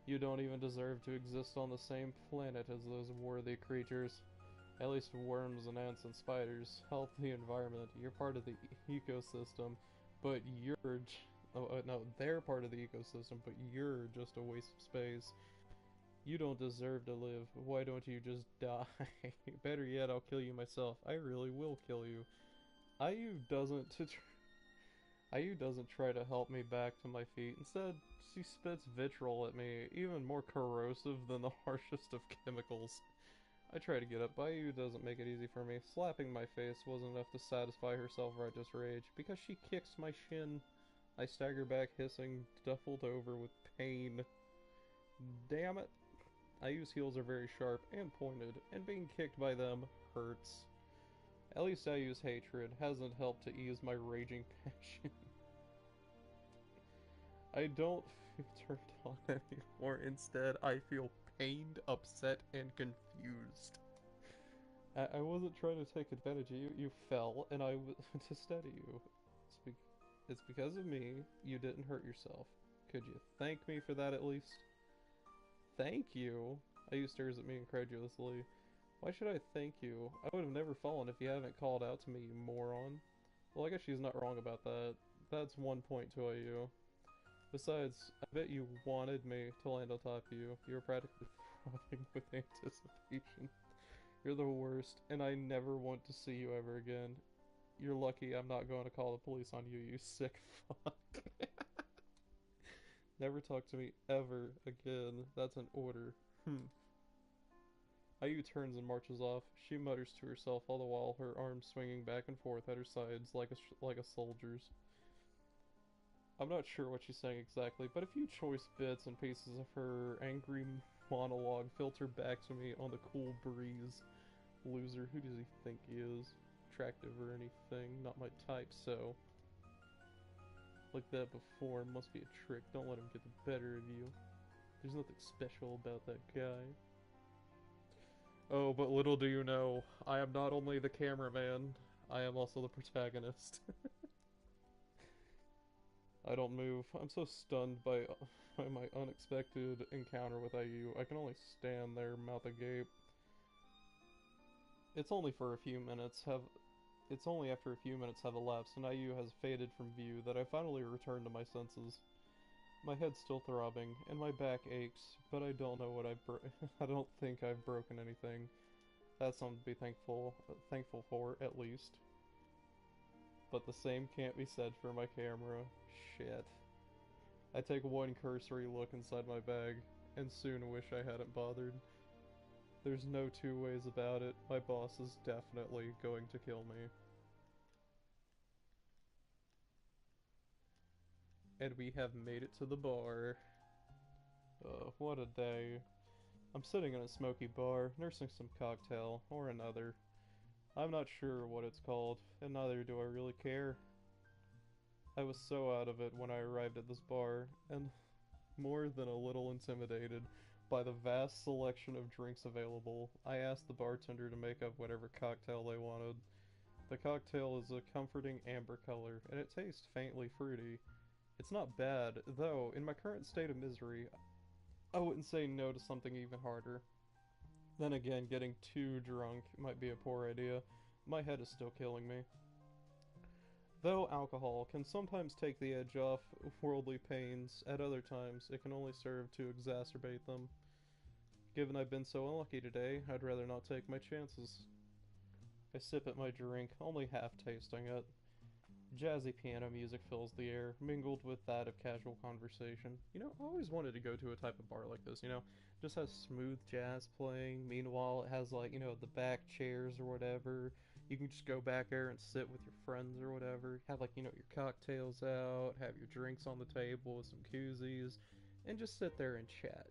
You don't even deserve to exist on the same planet as those worthy creatures. At least worms and ants and spiders help the environment. You're part of the ecosystem, but no, they're part of the ecosystem, but you're just a waste of space. You don't deserve to live. Why don't you just die? Better yet, I'll kill you myself. I really will kill you. Ayu doesn't try to help me back to my feet. Instead, she spits vitriol at me, even more corrosive than the harshest of chemicals. I try to get up, but Ayu doesn't make it easy for me. Slapping my face wasn't enough to satisfy her self-righteous rage. Because she kicks my shin, I stagger back hissing, duffled over with pain. Damn it. Ayu's heels are very sharp and pointed, and being kicked by them hurts. At least Ayu's hatred hasn't helped to ease my raging passion. I don't feel turned on anymore. Instead, I feel pained, upset, and confused. I wasn't trying to take advantage of you. You fell, and I was to steady you. It's because of me you didn't hurt yourself. Could you thank me for that at least? Thank you? Ayu stares at me incredulously. Why should I thank you? I would have never fallen if you hadn't called out to me, you moron. Well, I guess she's not wrong about that. That's one point to Ayu. Besides, I bet you wanted me to land on top of you. You were practically throbbing with anticipation. You're the worst, and I never want to see you ever again. You're lucky I'm not going to call the police on you, you sick fuck. Never talk to me ever again. That's an order. Ayu turns and marches off. She mutters to herself all the while, her arms swinging back and forth at her sides like a soldier's. I'm not sure what she's saying exactly, but a few choice bits and pieces of her angry monologue filter back to me on the cool breeze. Loser, who does he think he is? Attractive or anything? Not my type, so... Like that before, must be a trick. Don't let him get the better of you. There's nothing special about that guy. Oh, but little do you know, I am not only the cameraman, I am also the protagonist. I don't move. I'm so stunned by my unexpected encounter with Ayu. I can only stand there, mouth agape. It's only after a few minutes have elapsed and Ayu has faded from view that I finally return to my senses. My head's still throbbing, and my back aches, but I don't know what I don't think I've broken anything. That's something to be thankful for, at least. But the same can't be said for my camera. Shit. I take one cursory look inside my bag, and soon wish I hadn't bothered. There's no two ways about it. My boss is definitely going to kill me. And we have made it to the bar. What a day. I'm sitting in a smoky bar, nursing some cocktail, or another. I'm not sure what it's called, and neither do I really care. I was so out of it when I arrived at this bar, and more than a little intimidated by the vast selection of drinks available. I asked the bartender to make up whatever cocktail they wanted. The cocktail is a comforting amber color, and it tastes faintly fruity. It's not bad, though in my current state of misery, I wouldn't say no to something even harder. Then again, getting too drunk might be a poor idea. My head is still killing me. Though alcohol can sometimes take the edge off worldly pains, at other times it can only serve to exacerbate them. Given I've been so unlucky today, I'd rather not take my chances. I sip at my drink, only half tasting it. Jazzy piano music fills the air, mingled with that of casual conversation. I always wanted to go to a type of bar like this, just has smooth jazz playing. Meanwhile, it has, like, the back chairs or whatever. You can just go back there and sit with your friends or whatever. Have, like, your cocktails out, have your drinks on the table with some koozies, and just sit there and chat.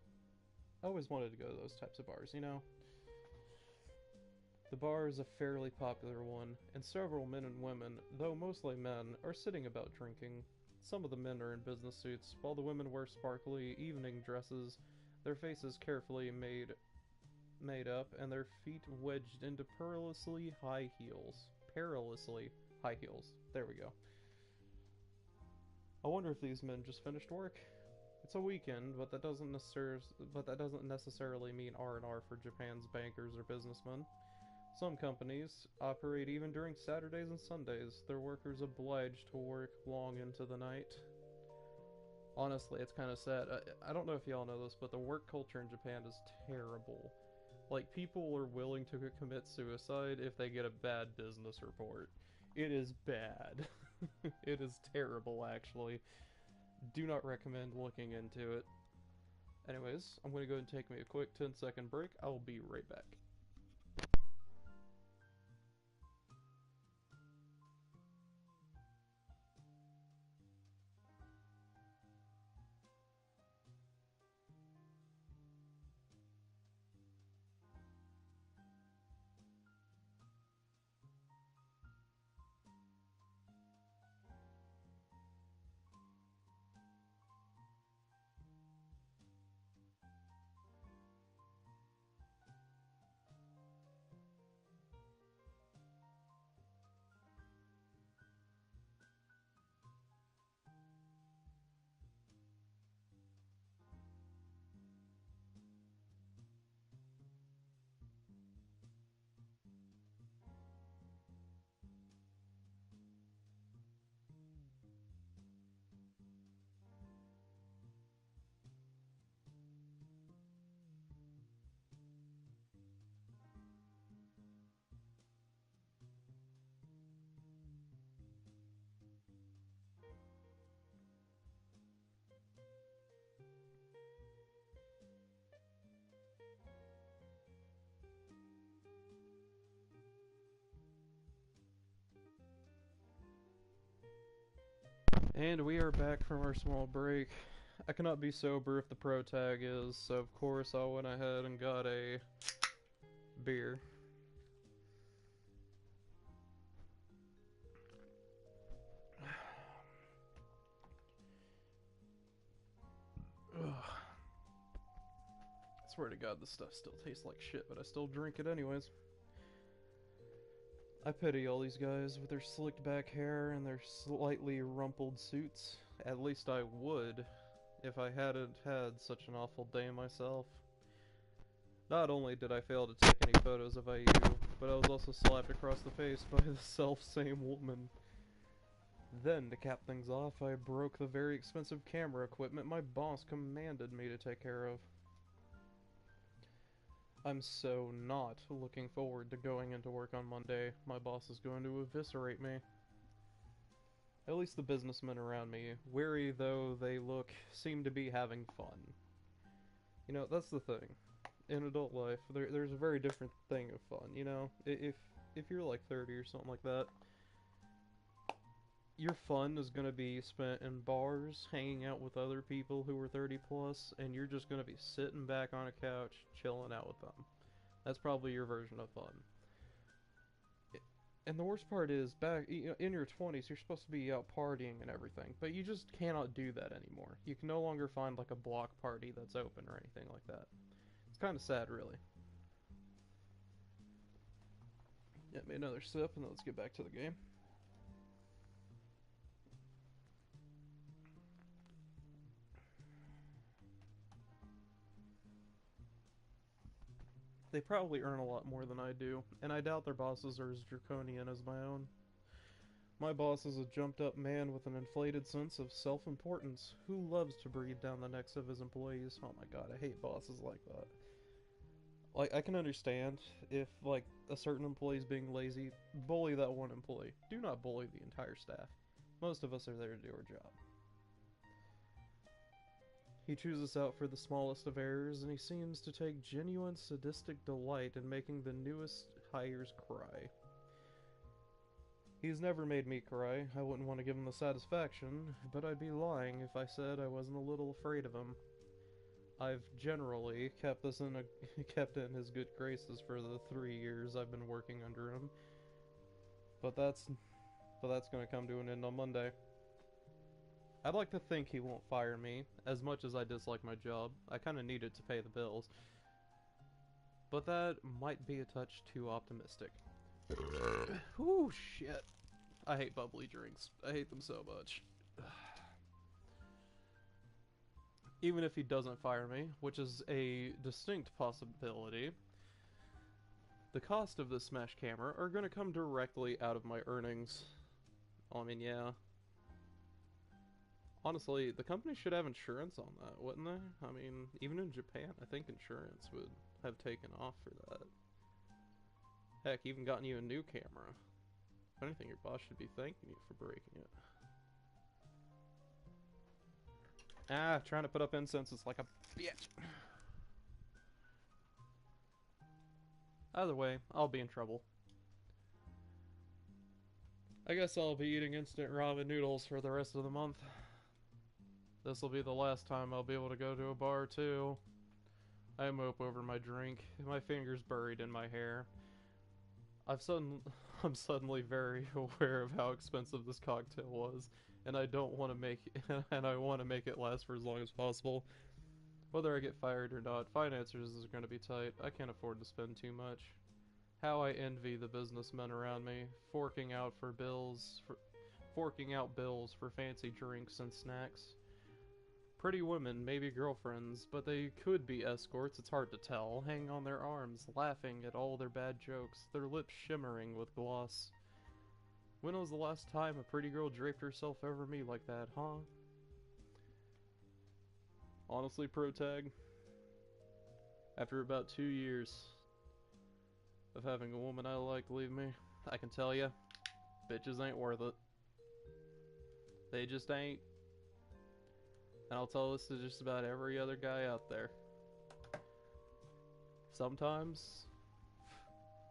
I always wanted to go to those types of bars. The bar is a fairly popular one, and several men and women, though mostly men, are sitting about drinking. Some of the men are in business suits, while the women wear sparkly evening dresses, their faces carefully made up, and their feet wedged into perilously high heels. Perilously high heels. There we go. I wonder if these men just finished work. It's a weekend, but that doesn't necessarily mean R&R for Japan's bankers or businessmen. Some companies operate even during Saturdays and Sundays, their workers obliged to work long into the night. Honestly, it's kind of sad. I don't know if y'all know this, but the work culture in Japan is terrible. Like, people are willing to commit suicide if they get a bad business report. It is bad. It is terrible, actually. Do not recommend looking into it. Anyways, I'm going to go and take me a quick 10-second break. I'll be right back. And we are back from our small break. I cannot be sober if the pro tag is, so of course I went ahead and got a beer. Ugh. I swear to God, this stuff still tastes like shit, but I still drink it anyways. I pity all these guys with their slicked back hair and their slightly rumpled suits. At least I would, if I hadn't had such an awful day myself. Not only did I fail to take any photos of IU, but I was also slapped across the face by the self-same woman. Then, to cap things off, I broke the very expensive camera equipment my boss commanded me to take care of. I'm so not looking forward to going into work on Monday. My boss is going to eviscerate me. At least the businessmen around me, weary though they look, seem to be having fun. That's the thing. In adult life, there's a very different thing of fun, If you're like 30 or something like that, your fun is going to be spent in bars, hanging out with other people who are 30 plus, and you're just going to be sitting back on a couch, chilling out with them. That's probably your version of fun. And the worst part is, back in your 20s, you're supposed to be out partying and everything, but you just cannot do that anymore. You can no longer find like a block party that's open or anything like that. It's kind of sad, really. Get me another sip, and then let's get back to the game. They probably earn a lot more than I do, and I doubt their bosses are as draconian as my own. My boss is a jumped up man with an inflated sense of self importance who loves to breathe down the necks of his employees. Oh my god, I hate bosses like that. Like, I can understand if, like, a certain employee's being lazy, bully that one employee. Do not bully the entire staff. Most of us are there to do our job. He chews us out for the smallest of errors, and he seems to take genuine sadistic delight in making the newest hires cry. He's never made me cry. I wouldn't want to give him the satisfaction, but I'd be lying if I said I wasn't a little afraid of him. I've generally kept kept in his good graces for the 3 years I've been working under him. But that's going to come to an end on Monday. I'd like to think he won't fire me, as much as I dislike my job. I kind of need it to pay the bills. But that might be a touch too optimistic. Whew, shit. I hate bubbly drinks. I hate them so much. Even if he doesn't fire me, which is a distinct possibility, the cost of this Smash camera are going to come directly out of my earnings. I mean, yeah. Honestly, the company should have insurance on that, wouldn't they? I mean, even in Japan, I think insurance would have taken off for that. Heck, even gotten you a new camera. If anything, your boss should be thanking you for breaking it. Ah, trying to put up incense is like a bitch. Either way, I'll be in trouble. I guess I'll be eating instant ramen noodles for the rest of the month. This will be the last time I'll be able to go to a bar, too. I mope over my drink, my fingers buried in my hair. I'm suddenly very aware of how expensive this cocktail was, and I don't want to make it, and I want to make it last for as long as possible. Whether I get fired or not, finances is going to be tight. I can't afford to spend too much. How I envy the businessmen around me, forking out bills for fancy drinks and snacks. Pretty women, maybe girlfriends, but they could be escorts, it's hard to tell, hanging on their arms, laughing at all their bad jokes, their lips shimmering with gloss. When was the last time a pretty girl draped herself over me like that, huh? Honestly, Protag, after about 2 years of having a woman I like leave me, I can tell ya, bitches ain't worth it. They just ain't. And I'll tell this to just about every other guy out there. Sometimes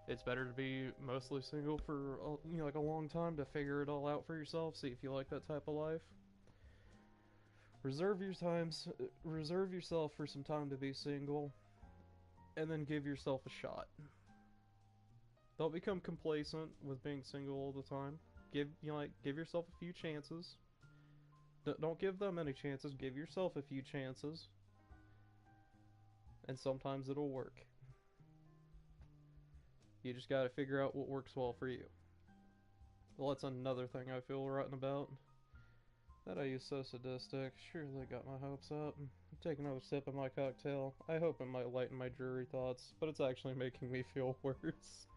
it's better to be mostly single for like a long time to figure it all out for yourself, see if you like that type of life. Reserve yourself for some time to be single, and then give yourself a shot. Don't become complacent with being single all the time. Give yourself a few chances. Don't give them any chances, give yourself a few chances. And sometimes it'll work. You just gotta figure out what works well for you. Well, that's another thing I feel rotten about. That I use so sadistic, surely got my hopes up. I'm taking another sip of my cocktail. I hope it might lighten my dreary thoughts, but it's actually making me feel worse.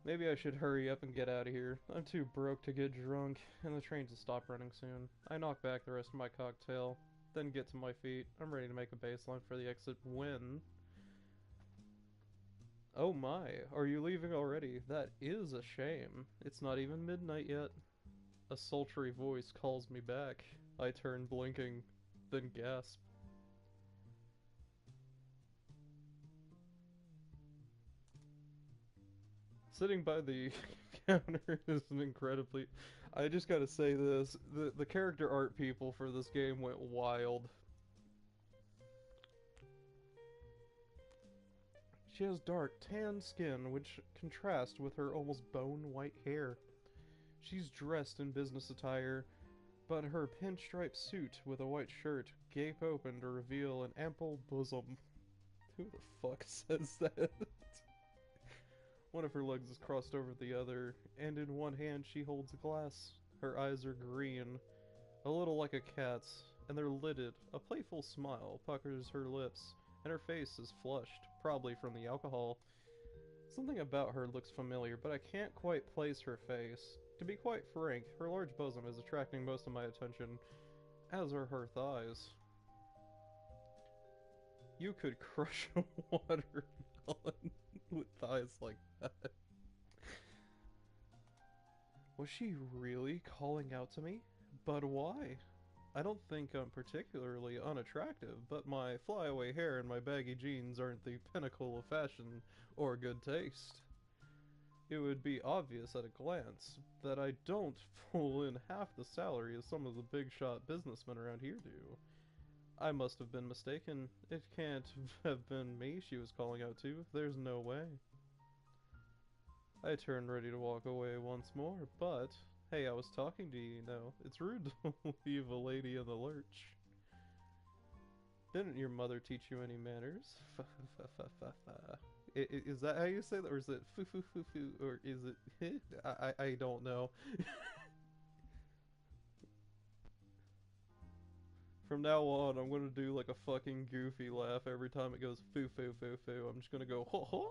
Maybe I should hurry up and get out of here. I'm too broke to get drunk, and the trains will stop running soon. I knock back the rest of my cocktail, then get to my feet. I'm ready to make a baseline for the exit when... Oh my, are you leaving already? That is a shame. It's not even midnight yet. A sultry voice calls me back. I turn blinking, then gasp. Sitting by the counter is an incredibly... I just gotta say this. The character art people for this game went wild. She has dark, tan skin which contrasts with her almost bone-white hair. She's dressed in business attire, but her pinstripe suit with a white shirt gape open to reveal an ample bosom. Who the fuck says that? One of her legs is crossed over the other, and in one hand she holds a glass. Her eyes are green, a little like a cat's, and they're lidded. A playful smile puckers her lips, and her face is flushed, probably from the alcohol. Something about her looks familiar, but I can't quite place her face. To be quite frank, her large bosom is attracting most of my attention, as are her thighs. You could crush a watermelon with thighs like that. Was she really calling out to me? But why? I don't think I'm particularly unattractive, but my flyaway hair and my baggy jeans aren't the pinnacle of fashion or good taste. It would be obvious at a glance that I don't pull in half the salary as some of the big shot businessmen around here do. I must have been mistaken. It can't have been me she was calling out to. There's no way. I turned ready to walk away once more, but hey, I was talking to you, you know. It's rude to leave a lady in the lurch. Didn't your mother teach you any manners? Is that how you say that, or is it foo foo foo foo, or is it? I don't know. From now on, I'm gonna do like a fucking goofy laugh every time it goes foo foo foo foo. I'm just gonna go ho ho.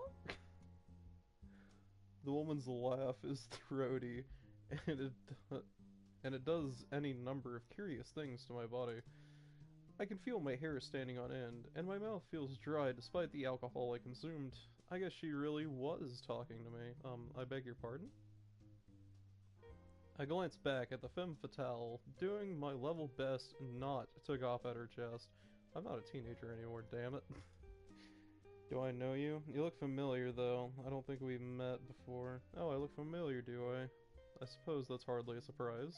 The woman's laugh is throaty, and it does any number of curious things to my body. I can feel my hair standing on end, and my mouth feels dry despite the alcohol I consumed. I guess she really was talking to me. I beg your pardon? I glanced back at the femme fatale, doing my level best not to gawp at her chest. I'm not a teenager anymore, damn it. Do I know you? You look familiar, though. I don't think we've met before. Oh, I look familiar, do I? I suppose that's hardly a surprise.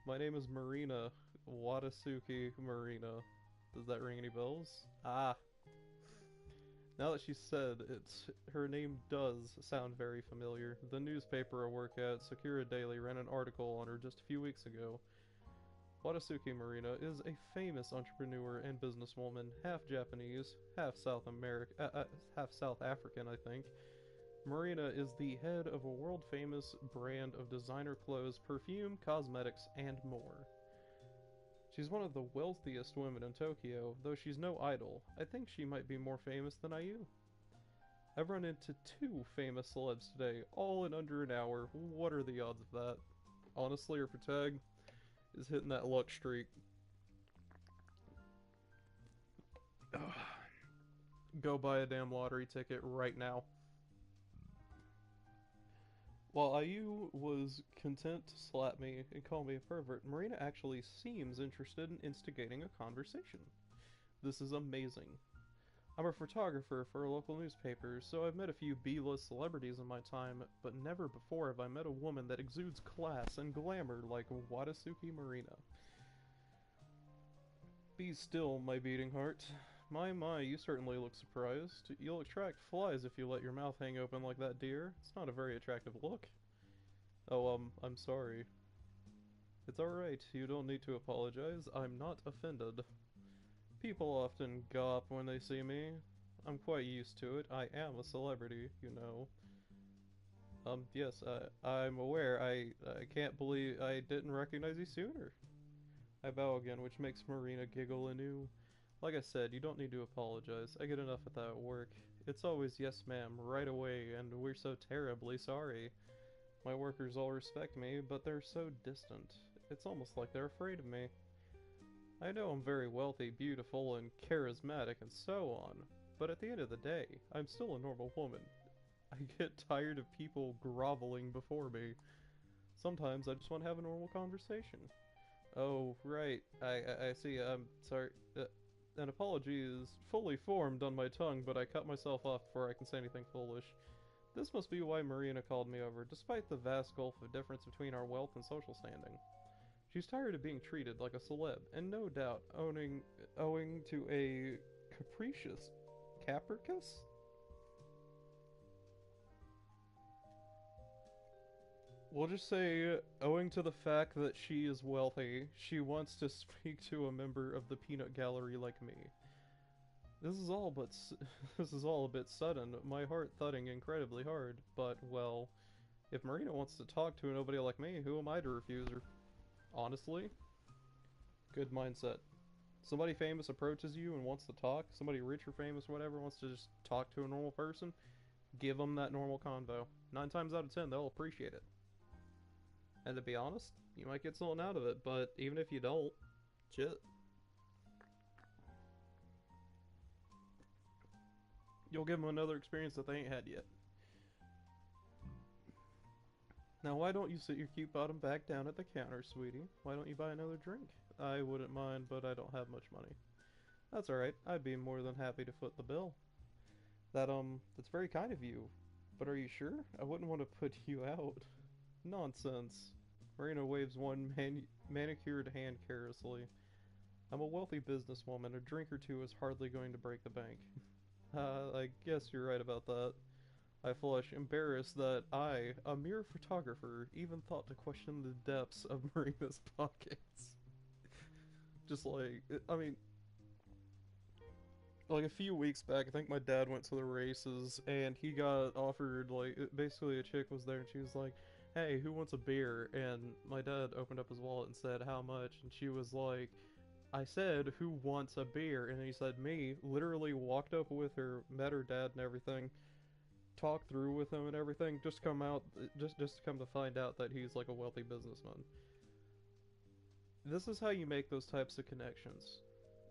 My name is Marina. Wadasuki Marina. Does that ring any bells? Ah. Now that she said it, her name does sound very familiar. The newspaper I work at, Sakura Daily, ran an article on her just a few weeks ago. Wadasuki Marina is a famous entrepreneur and businesswoman, half Japanese, half South African, I think. Marina is the head of a world-famous brand of designer clothes, perfume, cosmetics, and more. She's one of the wealthiest women in Tokyo, though she's no idol. I think she might be more famous than IU. I've run into 2 famous celebs today, all in under an hour. What are the odds of that? Honestly, her protag is hitting that luck streak. Go buy a damn lottery ticket right now. While IU was content to slap me and call me a pervert, Marina actually seems interested in instigating a conversation. This is amazing. I'm a photographer for a local newspaper, so I've met a few B-list celebrities in my time, but never before have I met a woman that exudes class and glamour like Wadasuki Marina. Be still, my beating heart. My, you certainly look surprised. You'll attract flies if you let your mouth hang open like that, dear. It's not a very attractive look. Oh, I'm sorry. It's alright, you don't need to apologize. I'm not offended. People often gawp when they see me. I'm quite used to it. I am a celebrity, you know. Yes, I'm aware. I can't believe I didn't recognize you sooner. I bow again, which makes Marina giggle anew. Like I said, you don't need to apologize. I get enough of that at work. It's always yes ma'am, right away, and we're so terribly sorry. My workers all respect me, but they're so distant. It's almost like they're afraid of me. I know I'm very wealthy, beautiful, and charismatic, and so on, but at the end of the day, I'm still a normal woman. I get tired of people groveling before me. Sometimes I just want to have a normal conversation. Oh, right. I see. I'm sorry. An apology is fully formed on my tongue, but I cut myself off before I can say anything foolish. This must be why Marina called me over, despite the vast gulf of difference between our wealth and social standing. She's tired of being treated like a celeb, and no doubt owing to a capricious capricious? We'll just say, owing to the fact that she is wealthy, she wants to speak to a member of the peanut gallery like me. This is all but this is all a bit sudden, my heart thudding incredibly hard, but, well, if Marina wants to talk to nobody like me, who am I to refuse her? Honestly, good mindset. Somebody famous approaches you and wants to talk, somebody rich or famous or whatever wants to just talk to a normal person, give them that normal convo. 9 times out of 10, they'll appreciate it. And to be honest, you might get something out of it, but even if you don't, shit. You'll give them another experience that they ain't had yet. Now, why don't you sit your cute bottom back down at the counter, sweetie? Why don't you buy another drink? I wouldn't mind, but I don't have much money. That's alright, I'd be more than happy to foot the bill. That's very kind of you. But are you sure? I wouldn't want to put you out. Nonsense. Marina waves one manicured hand carelessly. I'm a wealthy businesswoman. A drink or two is hardly going to break the bank. I guess you're right about that. I flush, embarrassed that I, a mere photographer, even thought to question the depths of Marina's pockets. Just like, I mean, like a few weeks back, I think my dad went to the races and he got offered, like, basically a chick was there and she was like, hey, who wants a beer? And my dad opened up his wallet and said, how much? And she was like, I said, who wants a beer? And he said, me. Literally walked up with her, met her dad and everything, talked through with him and everything, just to come to find out that he's like a wealthy businessman. This is how you make those types of connections.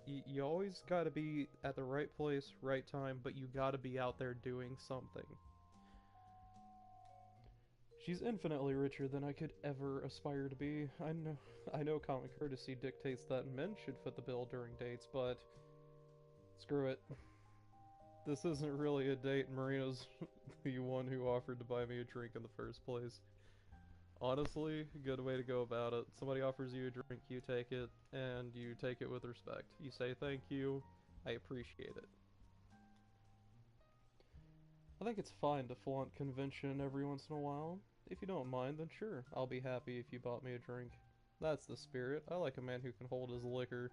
You always gotta be at the right place, right time, but you gotta be out there doing something. She's infinitely richer than I could ever aspire to be. I know common courtesy dictates that men should foot the bill during dates, but screw it. This isn't really a date, and Marina's the one who offered to buy me a drink in the first place. Honestly, good way to go about it. Somebody offers you a drink, you take it, and you take it with respect. You say thank you, I appreciate it. I think it's fine to flaunt convention every once in a while. If you don't mind, then sure, I'll be happy if you bought me a drink. That's the spirit. I like a man who can hold his liquor.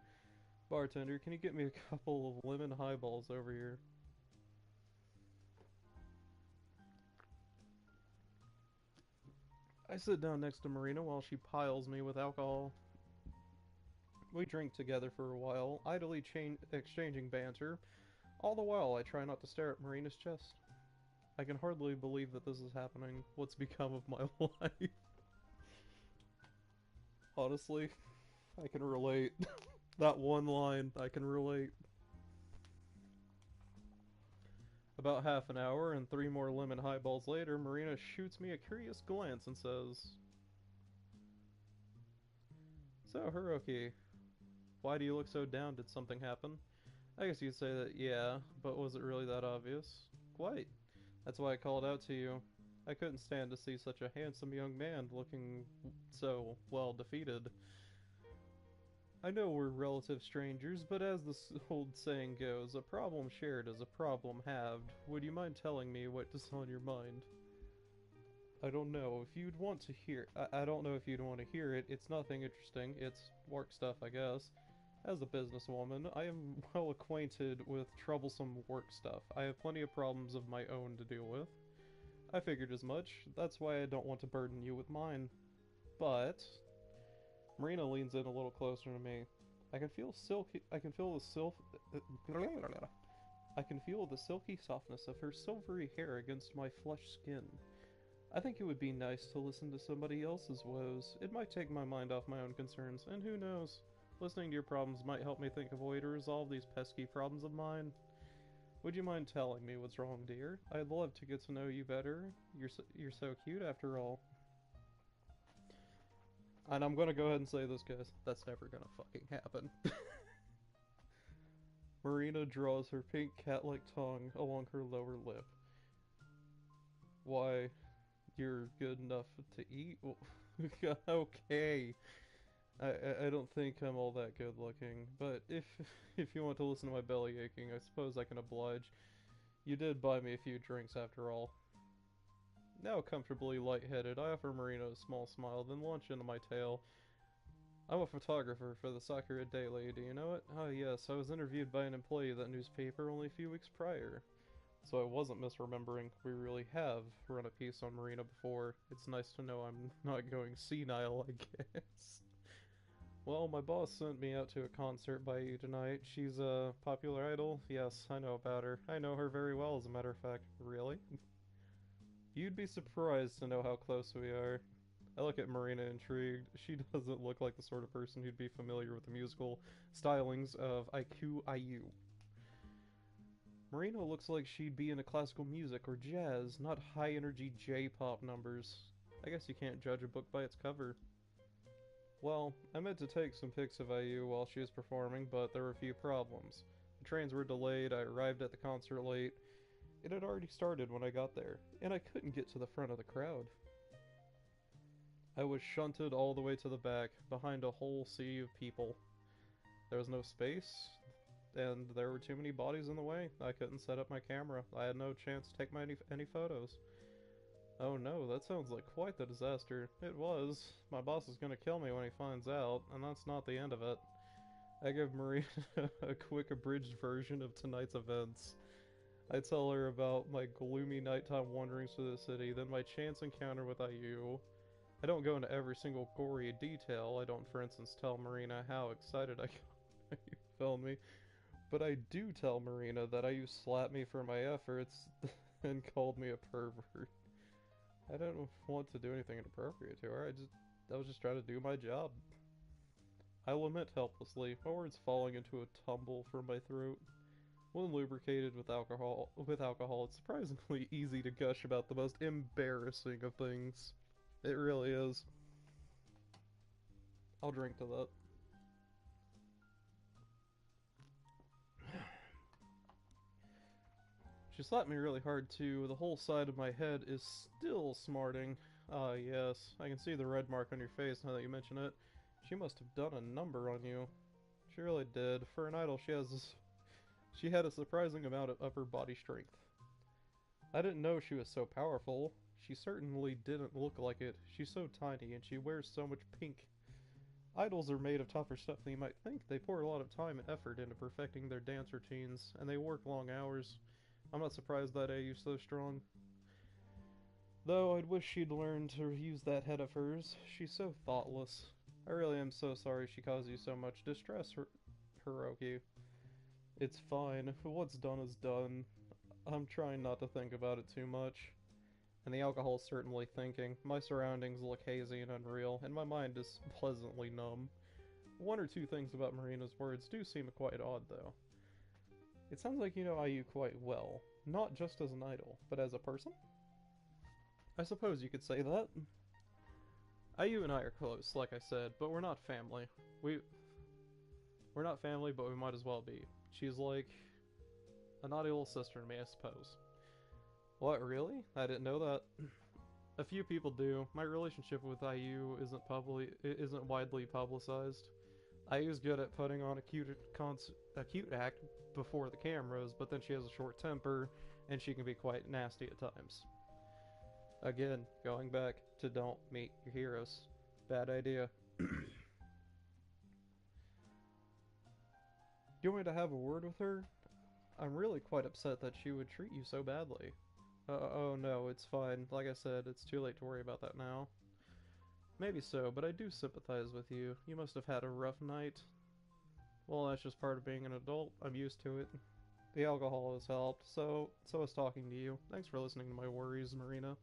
Bartender, can you get me a couple of lemon highballs over here? I sit down next to Marina while she piles me with alcohol. We drink together for a while, idly exchanging banter. All the while, I try not to stare at Marina's chest. I can hardly believe that this is happening. What's become of my life? Honestly, I can relate. That one line, I can relate. About half an hour and 3 more lemon highballs later, Marina shoots me a curious glance and says, so, Hiroki, why do you look so down? Did something happen? I guess you could say that, yeah, but was it really that obvious? Quite. That's why I called out to you. I couldn't stand to see such a handsome young man looking so, well, defeated. I know we're relative strangers, but as the old saying goes, a problem shared is a problem halved. Would you mind telling me what is on your mind? I don't know if you'd want to hear. I don't know if you'd want to hear it. It's nothing interesting. It's work stuff, I guess. As a businesswoman, I am well acquainted with troublesome work stuff. I have plenty of problems of my own to deal with. I figured as much. That's why I don't want to burden you with mine. But Marina leans in a little closer to me. I can feel silky. I can feel the I can feel the silky softness of her silvery hair against my flushed skin. I think it would be nice to listen to somebody else's woes. It might take my mind off my own concerns, and who knows? Listening to your problems might help me think of a way to resolve these pesky problems of mine. Would you mind telling me what's wrong, dear? I'd love to get to know you better. You're so cute after all. And I'm gonna go ahead and say this, guys. That's never gonna fucking happen. Marina draws her pink cat-like tongue along her lower lip. Why, you're good enough to eat? Okay. I don't think I'm all that good looking, but if you want to listen to my belly aching, I suppose I can oblige. You did buy me a few drinks after all. Now comfortably lightheaded, I offer Marina a small smile, then launch into my tale. I'm a photographer for the Sakura Daily, do you know it? Oh yes, I was interviewed by an employee of that newspaper only a few weeks prior. So I wasn't misremembering. We really have run a piece on Marina before. It's nice to know I'm not going senile, I guess. Well, my boss sent me out to a concert by you tonight. She's a popular idol? Yes, I know about her. I know her very well, as a matter of fact. Really? You'd be surprised to know how close we are. I look at Marina intrigued. She doesn't look like the sort of person who'd be familiar with the musical stylings of IQ IU. Marina looks like she'd be into classical music or jazz, not high-energy J-pop numbers. I guess you can't judge a book by its cover. Well, I meant to take some pics of IU while she was performing, but there were a few problems. The trains were delayed, I arrived at the concert late. It had already started when I got there, and I couldn't get to the front of the crowd. I was shunted all the way to the back, behind a whole sea of people. There was no space, and there were too many bodies in the way. I couldn't set up my camera. I had no chance to take any photos. Oh no, that sounds like quite the disaster. It was. My boss is gonna kill me when he finds out, and that's not the end of it. I give Maria a quick abridged version of tonight's events. I tell her about my gloomy nighttime wanderings through the city, then my chance encounter with IU. I don't go into every single gory detail. I don't, for instance, tell Marina how excited I got when you filmed me. But I do tell Marina that IU slapped me for my efforts and called me a pervert. I don't want to do anything inappropriate to her. I was just trying to do my job. I lament helplessly, my words falling into a tumble from my throat. When lubricated with alcohol, it's surprisingly easy to gush about the most embarrassing of things. It really is. I'll drink to that. She slapped me really hard too. The whole side of my head is still smarting. Ah, yes. I can see the red mark on your face now that you mention it. She must have done a number on you. She really did. For an idol, she had a surprising amount of upper body strength. I didn't know she was so powerful. She certainly didn't look like it. She's so tiny and she wears so much pink. Idols are made of tougher stuff than you might think. They pour a lot of time and effort into perfecting their dance routines, and they work long hours. I'm not surprised that AU's so strong. Though I'd wish she'd learn to use that head of hers. She's so thoughtless. I really am so sorry she caused you so much distress, Hiroki. It's fine. What's done is done. I'm trying not to think about it too much. And the alcohol's certainly thinking. My surroundings look hazy and unreal, and my mind is pleasantly numb. One or two things about Marina's words do seem quite odd, though. It sounds like you know IU quite well, not just as an idol, but as a person? I suppose you could say that. IU and I are close, like I said, but we're not family. We're not family, but we might as well be. She's like a naughty little sister to me, I suppose. What, really? I didn't know that. A few people do. My relationship with IU isn't widely publicized. IU's good at putting on a cute act before the cameras, but then she has a short temper, and she can be quite nasty at times. Again, going back to don't meet your heroes. Bad idea. Do you want me to have a word with her? I'm really quite upset that she would treat you so badly. Oh no, it's fine. Like I said, it's too late to worry about that now. Maybe so, but I do sympathize with you. You must have had a rough night. Well, that's just part of being an adult. I'm used to it. The alcohol has helped, so has talking to you. Thanks for listening to my worries, Marina.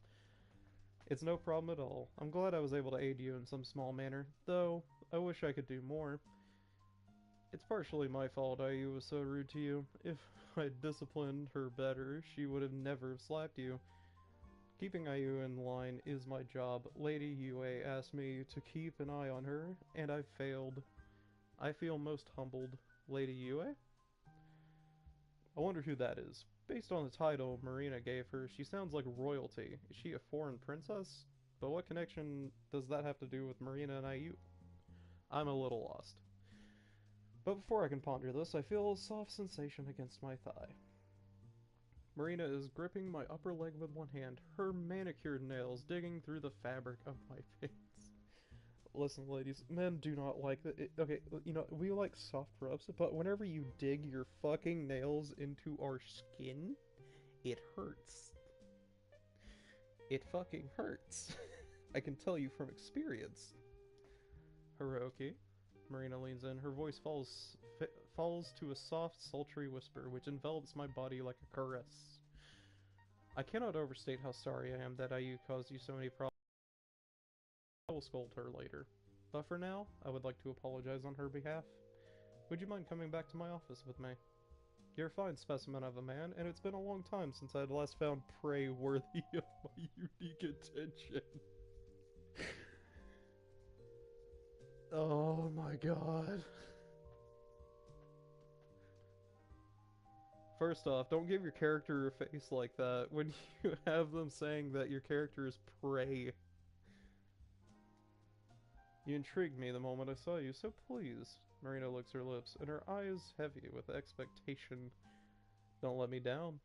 It's no problem at all. I'm glad I was able to aid you in some small manner, though I wish I could do more. It's partially my fault IU was so rude to you. If I'd disciplined her better, she would have never slapped you. Keeping IU in line is my job. Lady Yue asked me to keep an eye on her, and I failed. I feel most humbled. Lady Yue? I wonder who that is. Based on the title Marina gave her, she sounds like royalty. Is she a foreign princess? But what connection does that have to do with Marina and IU? I'm a little lost. But before I can ponder this, I feel a soft sensation against my thigh. Marina is gripping my upper leg with one hand, her manicured nails digging through the fabric of my pants. Listen, ladies, men do not like that. Okay, you know, we like soft rubs, but whenever you dig your fucking nails into our skin, it hurts. It fucking hurts. I can tell you from experience. Hiroki. Marina leans in. Her voice falls to a soft, sultry whisper, which envelops my body like a caress. I cannot overstate how sorry I am that IU caused you so many problems. I will scold her later. But for now, I would like to apologize on her behalf. Would you mind coming back to my office with me? You're a fine specimen of a man, and it's been a long time since I had last found prey worthy of my unique attention. Oh my god. First off, don't give your character a face like that when you have them saying that your character is prey. You intrigued me the moment I saw you, so please. Marina licks her lips, and her eyes heavy with expectation. Don't let me down.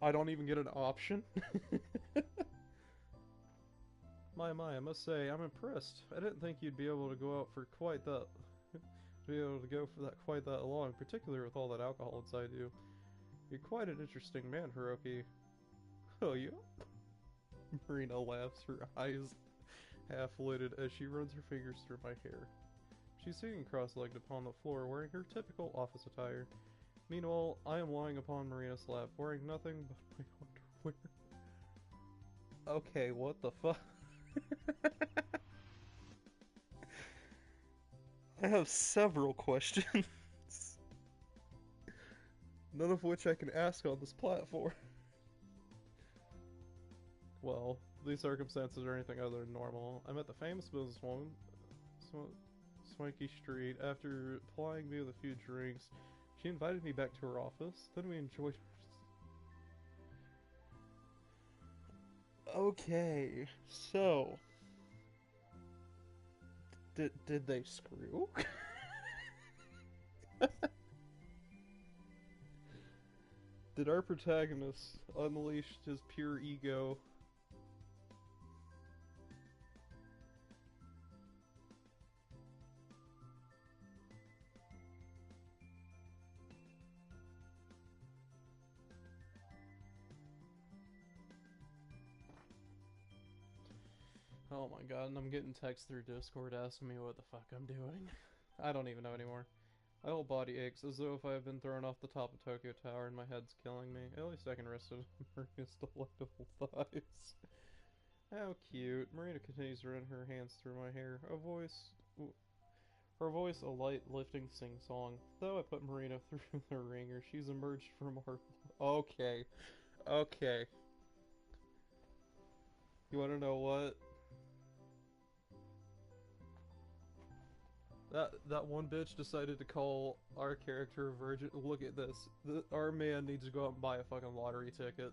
I don't even get an option? My, I must say, I'm impressed. I didn't think you'd be able to go out for quite that... be able to go for that quite that long, particularly with all that alcohol inside you. You're quite an interesting man, Hiroki. Oh, yeah? Marina laughs, her eyes half-lidded as she runs her fingers through my hair. She's sitting cross-legged upon the floor, wearing her typical office attire. Meanwhile, I am lying upon Marina's lap, wearing nothing but my underwear. Okay, what the fuck? I have several questions. None of which I can ask on this platform. Well, these circumstances are anything other than normal. I met the famous businesswoman, Swanky Street, after plying me with a few drinks. She invited me back to her office. Then we enjoyed. Okay, so did they screw? Did our protagonist unleash his pure ego? Oh my god, and I'm getting texts through Discord asking me what the fuck I'm doing. I don't even know anymore. My whole body aches as though if I have been thrown off the top of Tokyo Tower and my head's killing me. At least I can rest it on Marina's delectable thighs. How cute. Marina continues to run her hands through my hair. Her voice a light lifting sing-song. Though I put Marina through the ringer, she's emerged from her... Okay. Okay. You wanna know what? That one bitch decided to call our character a virgin. Look at this. Our man needs to go out and buy a fucking lottery ticket.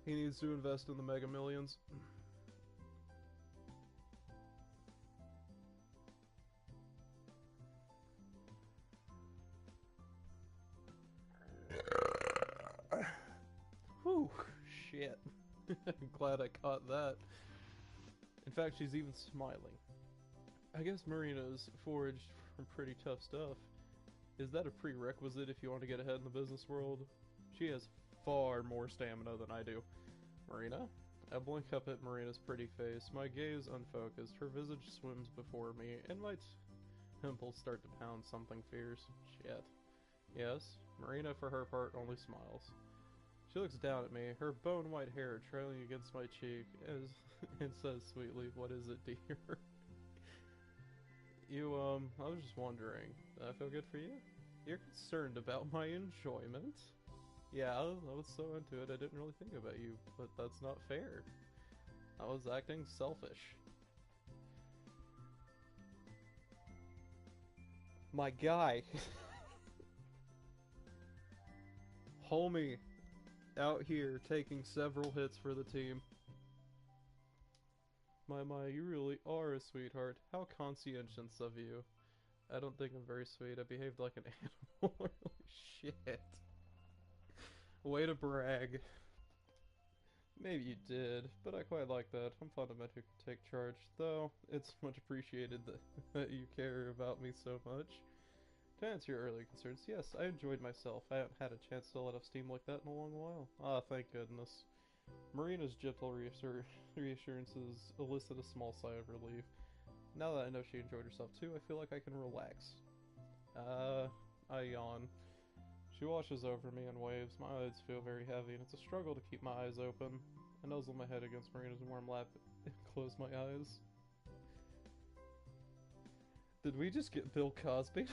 He needs to invest in the Mega Millions. Whew, shit. I'm glad I caught that. In fact, she's even smiling. I guess Marina's foraged from pretty tough stuff. Is that a prerequisite if you want to get ahead in the business world? She has far more stamina than I do. Marina? I blink up at Marina's pretty face, my gaze unfocused, her visage swims before me, and my temples start to pound something fierce. Shit. Yes, Marina for her part only smiles. She looks down at me, her bone-white hair trailing against my cheek, and says sweetly, "What is it, dear?" I was just wondering, did I feel good for you? You're concerned about my enjoyment? Yeah, I was so into it I didn't really think about you, but that's not fair. I was acting selfish. My guy. Homie. Out here taking several hits for the team. My, you really are a sweetheart. How conscientious of you. I don't think I'm very sweet. I behaved like an animal. Holy shit. Way to brag. Maybe you did, but I quite like that. I'm fond of men who can take charge, though it's much appreciated that you care about me so much. To answer your earlier concerns, yes, I enjoyed myself. I haven't had a chance to let off steam like that in a long while. Ah, thank goodness. Marina's gentle reassurances elicit a small sigh of relief. Now that I know she enjoyed herself too, I feel like I can relax. I yawn. She washes over me in waves. My eyes feel very heavy, and it's a struggle to keep my eyes open. I nuzzle my head against Marina's warm lap and close my eyes. Did we just get Bill Cosby?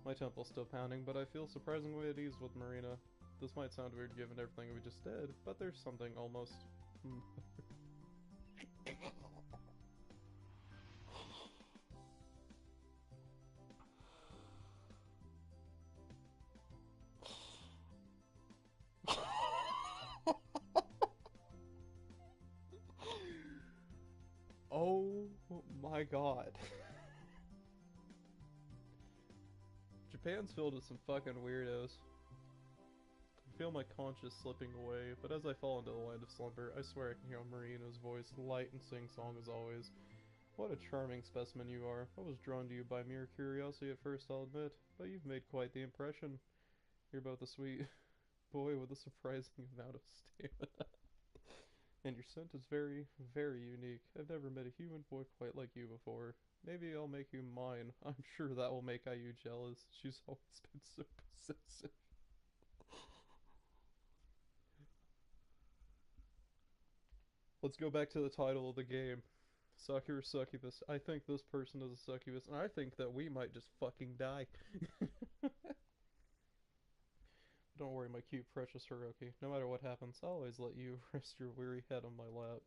My temple's still pounding, but I feel surprisingly at ease with Marina. This might sound weird given everything we just did, but there's something almost... Oh my god. Japan's filled with some fucking weirdos. I feel my conscience slipping away, but as I fall into the land of slumber, I swear I can hear Marina's voice, light and sing-song as always. What a charming specimen you are. I was drawn to you by mere curiosity at first, I'll admit, but you've made quite the impression. You're both a sweet boy with a surprising amount of stamina. And your scent is very, very unique. I've never met a human boy quite like you before. Maybe I'll make you mine. I'm sure that will make IU jealous. She's always been so possessive. Let's go back to the title of the game. Sakura Succubus. I think this person is a succubus, and I think that we might just fucking die. Don't worry, my cute, precious Hiroki. No matter what happens, I'll always let you rest your weary head on my lap.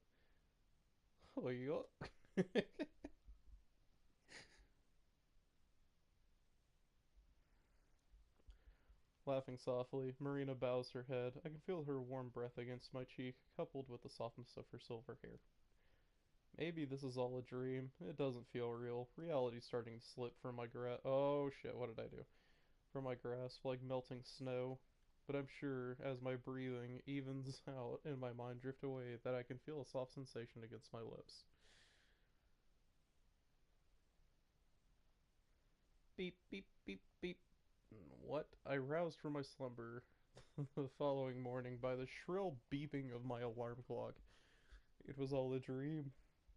Oh, yeah. Laughing softly, Marina bows her head. I can feel her warm breath against my cheek, coupled with the softness of her silver hair. Maybe this is all a dream. It doesn't feel real. Reality's starting to slip from my grasp. Oh shit, what did I do? From my grasp, like melting snow. But I'm sure, as my breathing evens out and my mind drift away, that I can feel a soft sensation against my lips. Beep, beep, beep, beep. What? I roused from my slumber the following morning by the shrill beeping of my alarm clock. It was all a dream.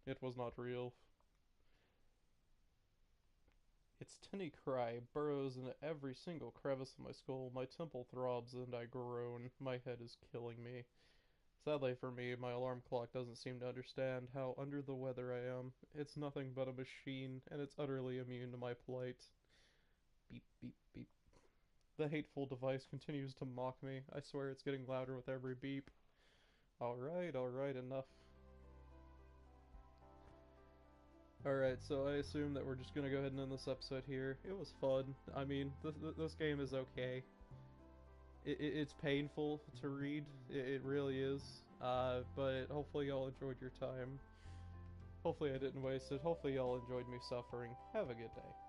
It was not real. Its tinny cry burrows into every single crevice of my skull. My temple throbs and I groan. My head is killing me. Sadly for me, my alarm clock doesn't seem to understand how under the weather I am. It's nothing but a machine, and it's utterly immune to my plight. Beep, beep, beep. The hateful device continues to mock me. I swear it's getting louder with every beep. Alright, enough. Alright, so I assume that we're just gonna go ahead and end this episode here. It was fun. I mean, this game is okay. It's painful to read. It really is. But hopefully y'all enjoyed your time. Hopefully I didn't waste it. Hopefully y'all enjoyed me suffering. Have a good day.